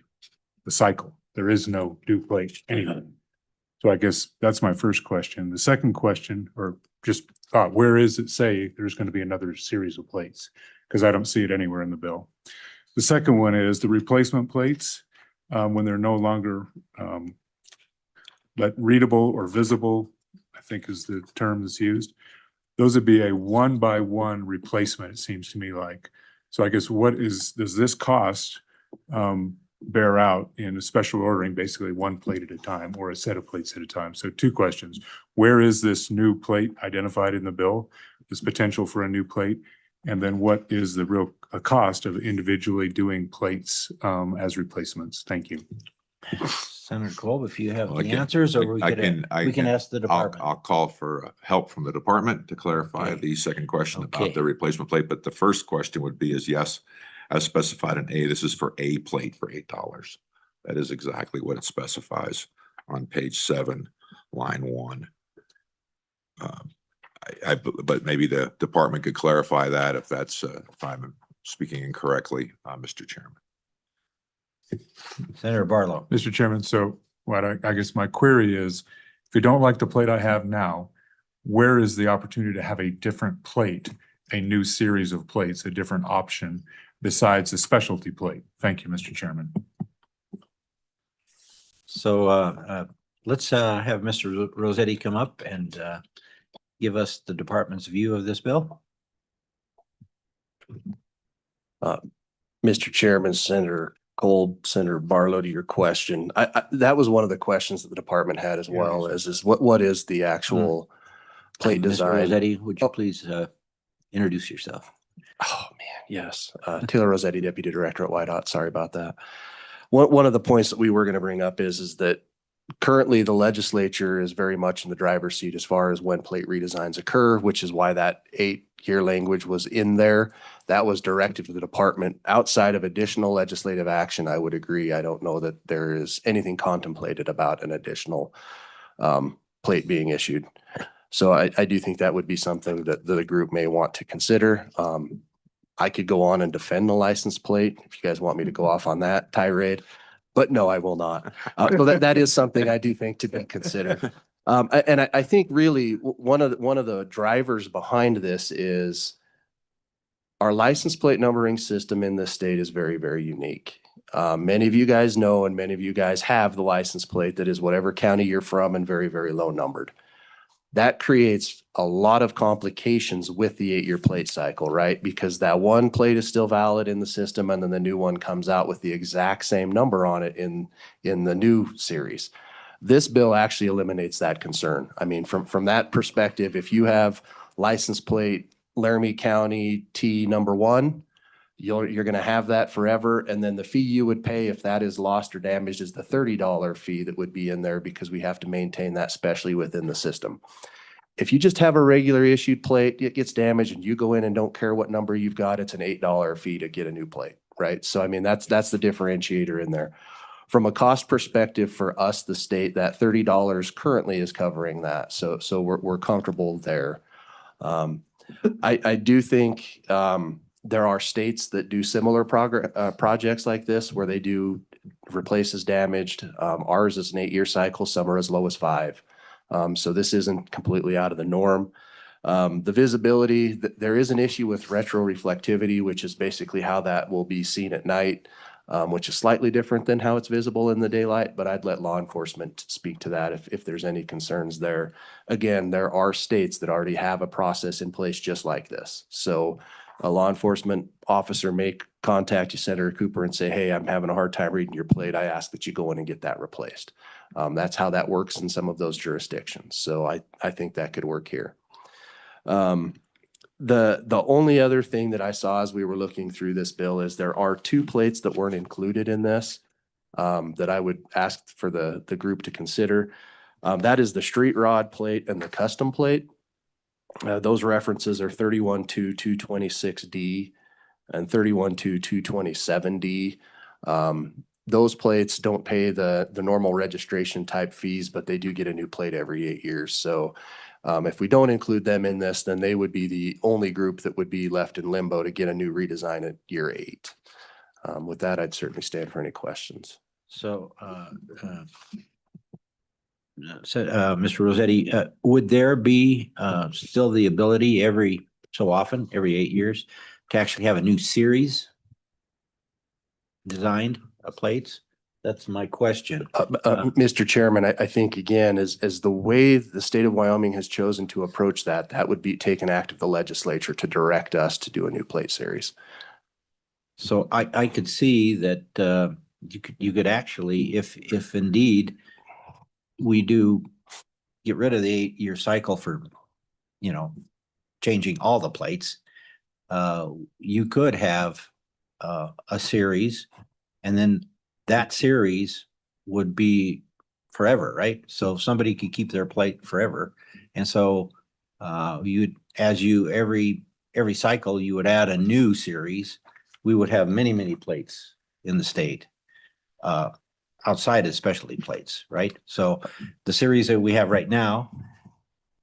cycle. There is no due plate anywhere. So I guess that's my first question. The second question, or just thought, where is it say there's going to be another series of plates? Because I don't see it anywhere in the bill. The second one is the replacement plates, when they're no longer readable or visible, I think is the term that's used. Those would be a 1-by-1 replacement, it seems to me like. So I guess does this cost bear out in a special ordering, basically one plate at a time or a set of plates at a time? So two questions. Where is this new plate identified in the bill, this potential for a new plate? And then what is the real cost of individually doing plates as replacements? Thank you. Senator Kolb, if you have Well, I the can- answers, or we I can ask the department. I'll call for help from the department to clarify the second question Okay. about the replacement plate. But the first question would be is yes, as specified in A, this is for a plate for $8. That is exactly what it specifies on page 7, line 1. But maybe the department could clarify that if that's, if I'm speaking incorrectly, Mr. Chairman. Senator Barlow. Mr. Chairman, so what I guess my query is, if you don't like the plate I have now, where is the opportunity to have a different plate, a new series of plates, a different option besides a specialty plate? Thank you, Mr. Chairman. So let's have Mr. Rossetti come up and give us the department's view of this bill. Mr. Chairman, Senator Kolb, Senator Barlow, to your question, that was one of the questions that the department had as well, is what is the actual plate Mr. design? Rossetti, would you please introduce yourself? Oh, man, yes. Taylor Rossetti, Deputy Director at WYDOT. Sorry about that. One of the points that we were going to bring up is that currently the legislature is very much in the driver's seat as far as when plate redesigns occur, which is why that 8-year language was in there. That was directed to the department. Outside of additional legislative action, I would agree. I don't know that there is anything contemplated about an additional plate being issued. So I do think that would be something that the group may want to consider. I could go on and defend the license plate if you guys want me to go off on that tirade, but no, I will not. So that is something I do think to be considered. And I think really one of the drivers behind this is our license plate numbering system in this state is very, very unique. Many of you guys know, and many of you guys have the license plate that is whatever county you're from and very, very low numbered. That creates a lot of complications with the 8-year plate cycle, right? Because that one plate is still valid in the system, and then the new one comes out with the exact same number on it in the new series. This bill actually eliminates that concern. I mean, from that perspective, if you have license plate Laramie County T number 1, you're going to have that forever. And then the fee you would pay if that is lost or damaged is the $30 fee that would be in there because we have to maintain that specially within the system. If you just have a regular issued plate, it gets damaged and you go in and don't care what number you've got, it's an $8 fee to get a new plate, right? So, I mean, that's the differentiator in there. From a cost perspective for us, the state, that $30 currently is covering that. So we're comfortable there. I do think there are states that do similar projects like this where they do replaces damaged. Ours is an 8-year cycle. Some are as low as 5. So this isn't completely out of the norm. The visibility, there is an issue with retroreflectivity, which is basically how that will be seen at night, which is slightly different than how it's visible in the daylight, but I'd let law enforcement speak to that if there's any concerns there. Again, there are states that already have a process in place just like this. So a law enforcement officer may contact you, Senator Cooper, and say, hey, I'm having a hard time reading your plate. I ask that you go in and get that replaced. That's how that works in some of those jurisdictions. So I think that could work here. The only other thing that I saw as we were looking through this bill is there are 2 plates that weren't included in this that I would ask for the group to consider. That is the street rod plate and the custom plate. Those references are 31.2.226D and 31.2.227D. those plates don't pay the normal registration type fees, but they do get a new plate every 8 years. So if we don't include them in this, then they would be the only group that would be left in limbo to get a new redesign at year 8. With that, I'd certainly stand for any questions. So, Mr. Rossetti, would there be still the ability every so often, every 8 years, to actually have a new series designed of plates? That's my question. Mr. Chairman, I think again, as the way the state of Wyoming has chosen to approach that, that would take an act of the legislature to direct us to do a new plate series. So I could see that you could actually, if indeed we do get rid of the 8-year cycle for, changing all the plates, you could have a series, and then that series would be forever, right? So somebody could keep their plate forever. And so every cycle, you would add a new series. We would have many, many plates in the state, outside of specialty plates, right? So the series that we have right now,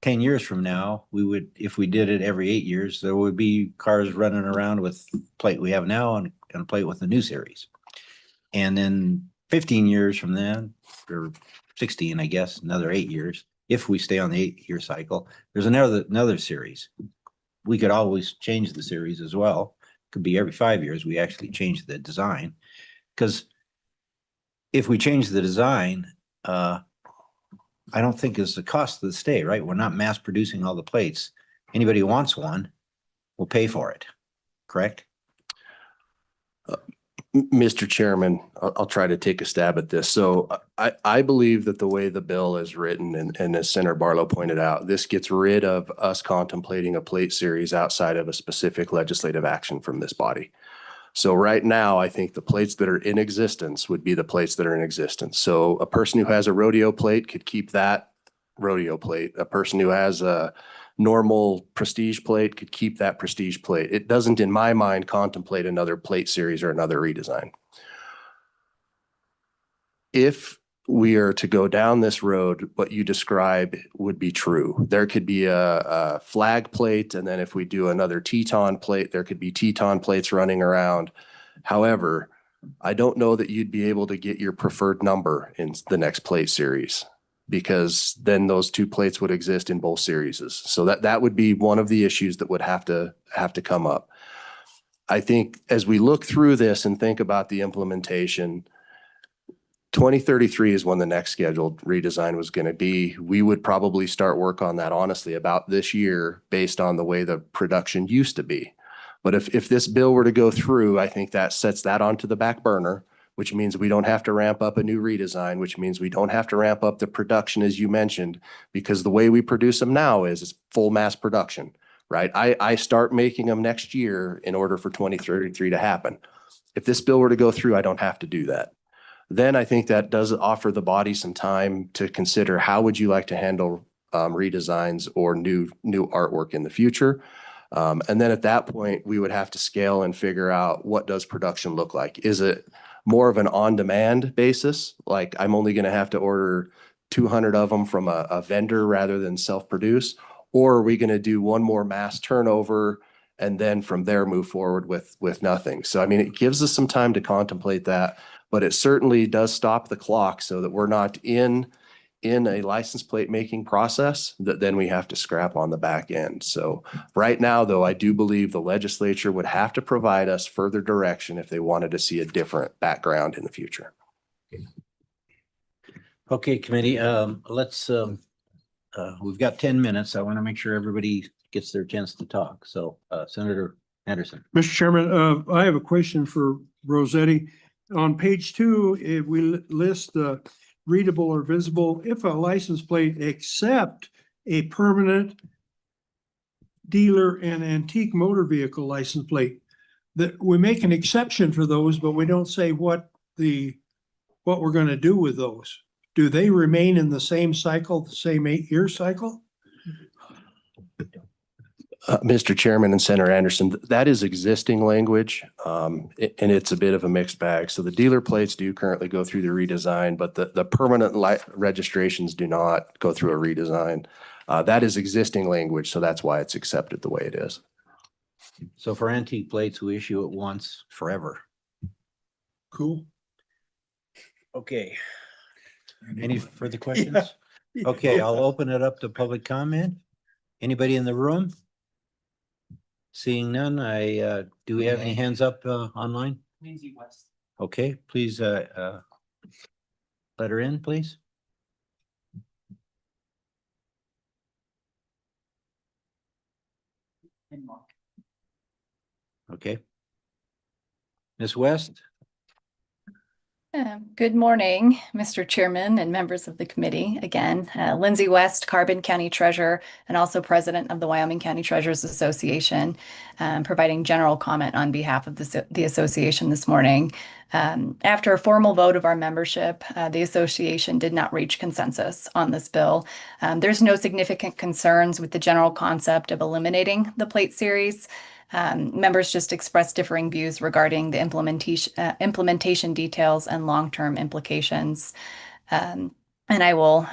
10 years from now, if we did it every 8 years, there would be cars running around with plate we have now and a plate with the new series. And then 15 years from then, or 16, I guess, another 8 years, if we stay on the 8-year cycle, there's another series. We could always change the series as well. Could be every 5 years, we actually change the design. Because if we change the design, I don't think it's the cost of the state, right? We're not mass producing all the plates. Anybody who wants one will pay for it, correct? Mr. Chairman, I'll try to take a stab at this. So I believe that the way the bill is written, and as Senator Barlow pointed out, this gets rid of us contemplating a plate series outside of a specific legislative action from this body. So right now, I think the plates that are in existence would be the plates that are in existence. So a person who has a rodeo plate could keep that rodeo plate. A person who has a normal prestige plate could keep that prestige plate. It doesn't, in my mind, contemplate another plate series or another redesign. If we are to go down this road, what you describe would be true. There could be a flag plate, and then if we do another Teton plate, there could be Teton plates running around. However, I don't know that you'd be able to get your preferred number in the next plate series, because then those two plates would exist in both series. So that would be one of the issues that would have to come up. I think as we look through this and think about the implementation, 2033 is when the next scheduled redesign was going to be. We would probably start work on that honestly about this year based on the way the production used to be. But if this bill were to go through, I think that sets that onto the back burner, which means we don't have to ramp up a new redesign, which means we don't have to ramp up the production as you mentioned, because the way we produce them now is full mass production, right? I start making them next year in order for 2033 to happen. If this bill were to go through, I don't have to do that. Then I think that does offer the body some time to consider how would you like to handle redesigns or new artwork in the future. And then at that point, we would have to scale and figure out what does production look like. Is it more of an on-demand basis? Like I'm only going to have to order 200 of them from a vendor rather than self-produce? Or are we going to do one more mass turnover and then from there move forward with nothing? So, I mean, it gives us some time to contemplate that, but it certainly does stop the clock so that we're not in a license plate making process that then we have to scrap on the back end. So right now, though, I do believe the legislature would have to provide us further direction if they wanted to see a different background in the future. Okay, committee, we've got 10 minutes. I want to make sure everybody gets their chance to talk. So Senator Anderson. Mr. Chairman, I have a question for Rossetti. On page 2, we list the readable or visible if a license plate except a permanent dealer and antique motor vehicle license plate. That we make an exception for those, but we don't say what we're going to do with those. Do they remain in the same cycle, the same 8-year cycle? Mr. Chairman and Senator Anderson, that is existing language, and it's a bit of a mixed bag. So the dealer plates do currently go through the redesign, but the permanent registrations do not go through a redesign. That is existing language, so that's why it's accepted the way it is. So for antique plates, we issue it once forever. Cool. Okay. Any further questions? Okay, I'll open it up to public comment. Anybody in the room? Seeing none, do we have any hands up online? Lindsay West. Okay, please let her in, please. And Mark. Okay. Ms. West? Good morning, Mr. Chairman and members of the committee. Again, Lindsay West, Carbon County Treasurer, and also President of the Wyoming County Treasurers Association, providing general comment on behalf of the association this morning. After a formal vote of our membership, the association did not reach consensus on this bill. There's no significant concerns with the general concept of eliminating the plate series. Members just expressed differing views regarding the implementation details and long-term implications. And I will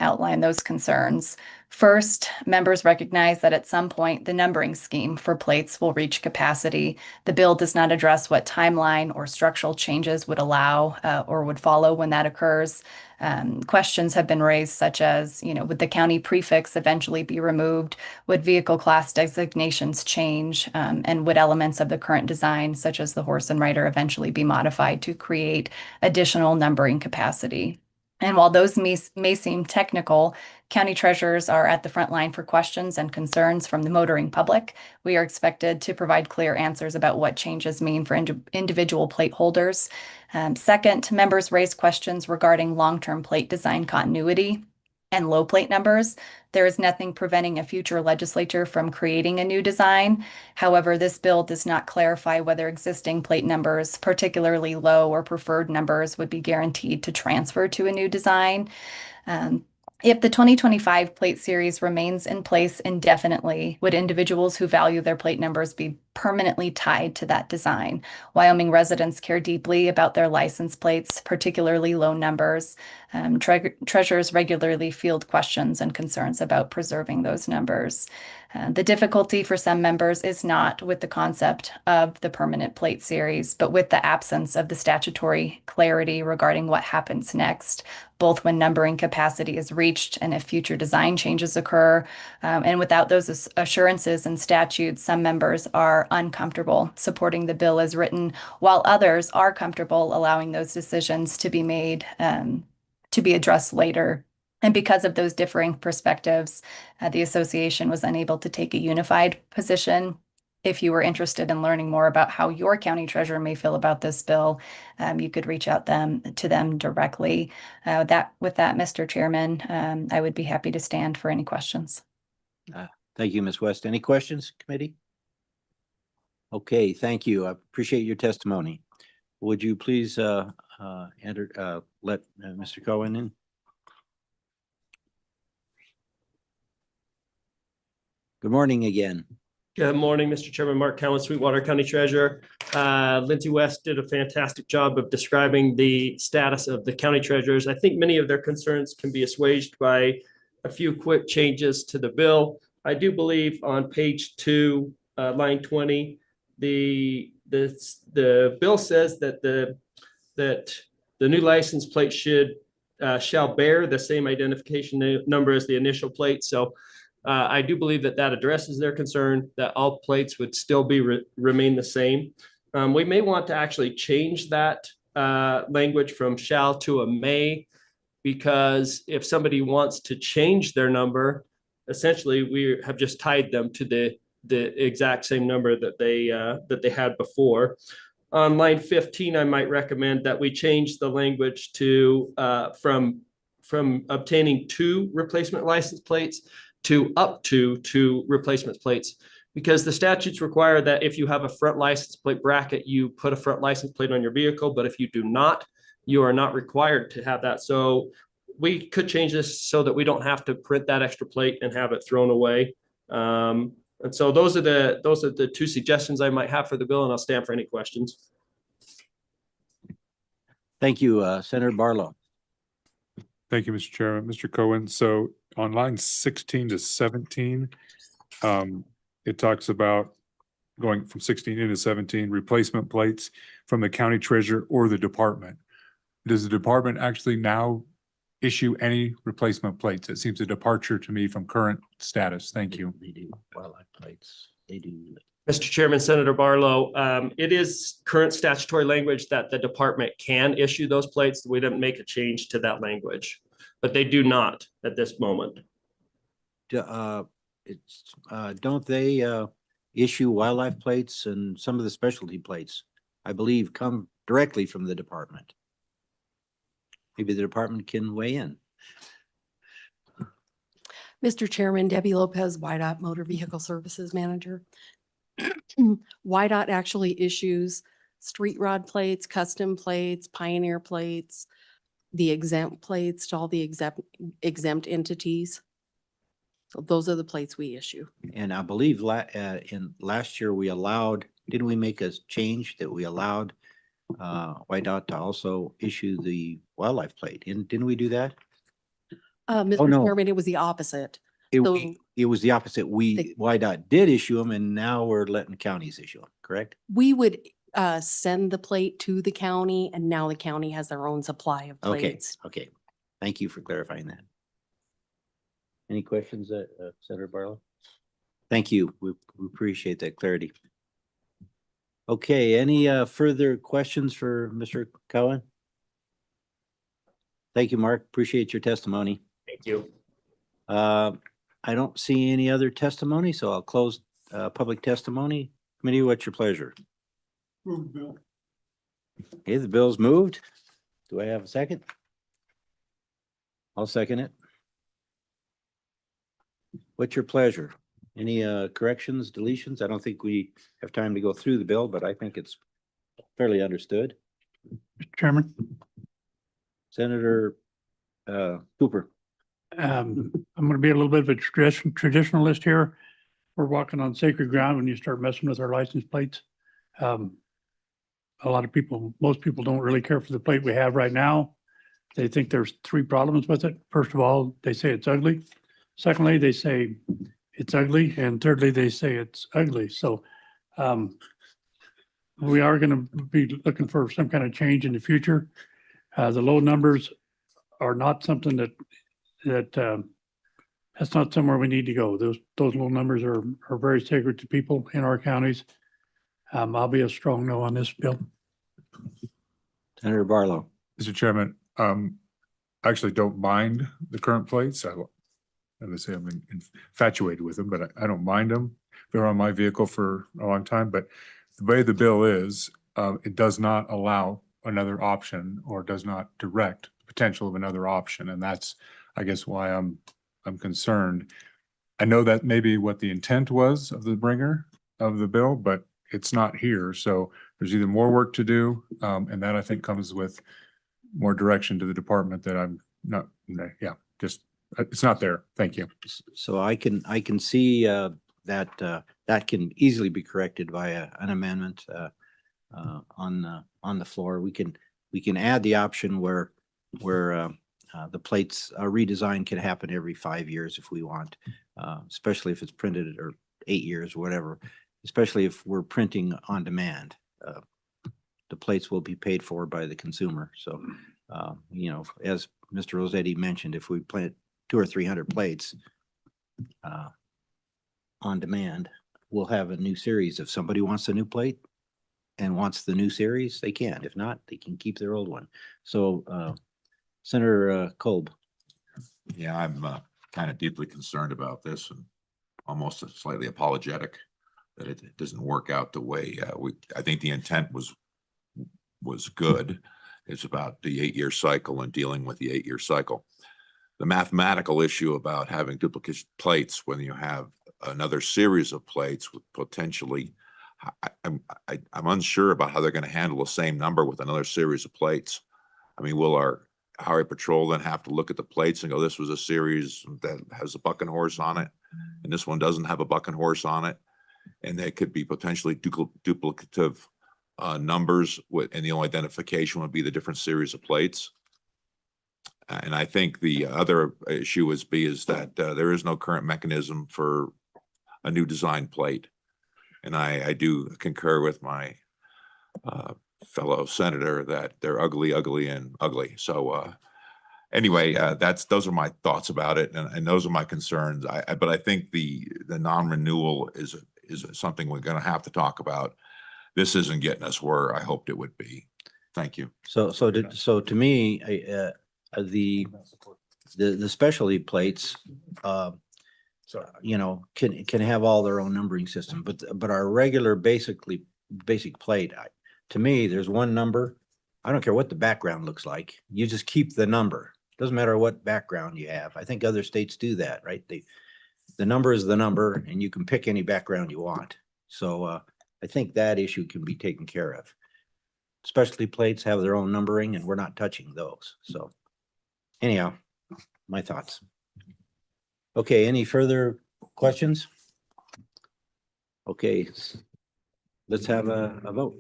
outline those concerns. First, members recognize that at some point the numbering scheme for plates will reach capacity. The bill does not address what timeline or structural changes would allow or would follow when that occurs. Questions have been raised such as, would the county prefix eventually be removed? Would vehicle class designations change? And would elements of the current design, such as the horse and rider, eventually be modified to create additional numbering capacity? And while those may seem technical, county treasurers are at the front line for questions and concerns from the motoring public. We are expected to provide clear answers about what changes mean for individual plate holders. Second, members raise questions regarding long-term plate design continuity and low plate numbers. There is nothing preventing a future legislature from creating a new design. However, this bill does not clarify whether existing plate numbers, particularly low or preferred numbers, would be guaranteed to transfer to a new design. If the 2025 plate series remains in place indefinitely, would individuals who value their plate numbers be permanently tied to that design? Wyoming residents care deeply about their license plates, particularly low numbers. Treasurers regularly field questions and concerns about preserving those numbers. The difficulty for some members is not with the concept of the permanent plate series, but with the absence of the statutory clarity regarding what happens next, both when numbering capacity is reached and if future design changes occur. And without those assurances and statutes, some members are uncomfortable supporting the bill as written, while others are comfortable allowing those decisions to be made, to be addressed later. And because of those differing perspectives, the association was unable to take a unified position. If you were interested in learning more about how your county treasurer may feel about this bill, you could reach out to them directly. With that, Mr. Chairman, I would be happy to stand for any questions. Thank you, Ms. West. Any questions, committee? Okay, thank you. I appreciate your testimony. Would you please let Mr. Cohen in? Good morning again. Good morning, Mr. Chairman. Mark Cowan, Sweetwater County Treasurer. Lindsay West did a fantastic job of describing the status of the county treasurers. I think many of their concerns can be assuaged by a few quick changes to the bill. I do believe on page 2, line 20, the bill says that the new license plate shall bear the same identification number as the initial plate. So I do believe that addresses their concern that all plates would still remain the same. We may want to actually change that language from shall to a may, because if somebody wants to change their number, essentially we have just tied them to the exact same number that they had before. On line 15, I might recommend that we change the language to from obtaining 2 replacement license plates to up to 2 replacement plates, because the statutes require that if you have a front license plate bracket, you put a front license plate on your vehicle, but if you do not, you are not required to have that. So we could change this so that we don't have to print that extra plate and have it thrown away. And so those are the two suggestions I might have for the bill, and I'll stand for any questions. Thank you, Senator Barlow. Thank you, Mr. Chairman. Mr. Cohen, so on lines 16 to 17, it talks about going from 16 into 17, replacement plates from the county treasurer or the department. Does the department actually now issue any replacement plates? It seems a departure to me from current status. Thank you. They do wildlife plates. They do. Mr. Chairman, Senator Barlow, it is current statutory language that the department can issue those plates. We didn't make a change to that language, but they do not at this moment. Don't they issue wildlife plates, and some of the specialty plates, I believe, come directly from the department? Maybe the department can weigh in. Mr. Chairman, Debbie Lopez, YDOT Motor Vehicle Services Manager. YDOT actually issues street rod plates, custom plates, pioneer plates, the exempt plates to all the exempt entities. So those are the plates we issue. And I believe in last year we allowed, didn't we make a change that we allowed YDOT to also issue the wildlife plate? Didn't we do that? Mr. no. Chairman, it was the opposite. It, So it was the opposite. YDOT did issue them, and now we're letting counties issue them, correct? we would send the plate to the county, and now the county has their own supply of Okay, plates. okay. Thank you for clarifying that. Any questions, Senator Barlow? Thank you. We appreciate that clarity. Okay, any further questions for Mr. Cohen? Thank you, Mark. Appreciate your testimony. Thank you. I don't see any other testimony, so I'll close public testimony. Committee, what's your pleasure? Move the bill. Okay, the bill's moved. Do I have a second? I'll second it. What's your pleasure? Any corrections, deletions? I don't think we have time to go through the bill, but I think it's fairly understood. Mr. Chairman, Senator Cooper. I'm going to be a little bit of a traditionalist here. We're walking on sacred ground when you start messing with our license plates. A lot of people, most people don't really care for the plate we have right now. They think there's three problems with it. First of all, they say it's ugly. Secondly, they say it's ugly. And thirdly, they say it's ugly. So we are going to be looking for some kind of change in the future. The low numbers are not something that's not somewhere we need to go. Those low numbers are very sacred to people in our counties. I'll be a strong no on this bill. Senator Barlow. Mr. Chairman, I actually don't mind the current plates. As I say, I'm infatuated with them, but I don't mind them. They're on my vehicle for a long time, but the way the bill is, it does not allow another option or does not direct the potential of another option. And that's, I guess, why I'm concerned. I know that may be what the intent was of the bringer of the bill, but it's not here. So there's either more work to do, and that I think comes with more direction to the department that I'm not, just, it's not there. Thank you. So I can see that that can easily be corrected by an amendment on the floor. We can add the option where the plates redesign can happen every 5 years if we want, especially if it's printed or 8 years, whatever. Especially if we're printing on demand, the plates will be paid for by the consumer. So, as Mr. Rossetti mentioned, if we print 200 or 300 plates on demand, we'll have a new series. If somebody wants a new plate and wants the new series, they can. If not, they can keep their old one. So, Senator Kolb. Yeah, I'm kind of deeply concerned about this and almost slightly apologetic that it doesn't work out the way I think the intent was good. It's about the 8-year cycle and dealing with the 8-year cycle. The mathematical issue about having duplicate plates when you have another series of plates with potentially, I'm unsure about how they're going to handle the same number with another series of plates. I mean, will our highway patrol then have to look at the plates and go, this was a series that has a bucking horse on it? and this one doesn't have a bucking horse on it. And they could be potentially duplicative numbers and the only identification would be the different series of plates. And I think the other issue is that there is no current mechanism for a new design plate. And I do concur with my fellow senator that they're ugly, ugly, and ugly. So anyway, those are my thoughts about it, and those are my concerns. But I think the non-renewal is something we're going to have to talk about. This isn't getting us where I hoped it would be. Thank you. So to me, the specialty plates, can have all their own numbering system, but our regular basic plate, to me, there's one number. I don't care what the background looks like. You just keep the number. Doesn't matter what background you have. I think other states do that, right? The number is the number and you can pick any background you want. So I think that issue can be taken care of. Specialty plates have their own numbering and we're not touching those. So anyhow, my thoughts. Okay, any further questions? Okay, let's have a vote.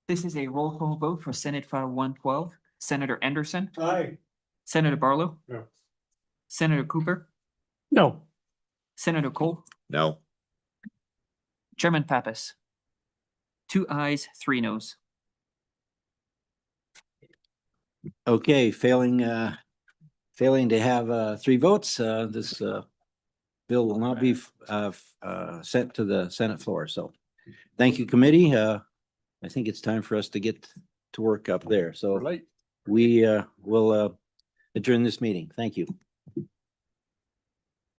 This is a roll call vote for Senate File 112. Senator Anderson, Aye. Senator Barlow, No. Senator Cooper, No, Senator Cole, No. Chairman Pappas. 2 ayes, 3 noes. Okay, failing to have 3 votes, this bill will not be sent to the Senate floor. So thank you, committee. I think it's time for us to get to work up there. So we will adjourn this meeting. Thank you.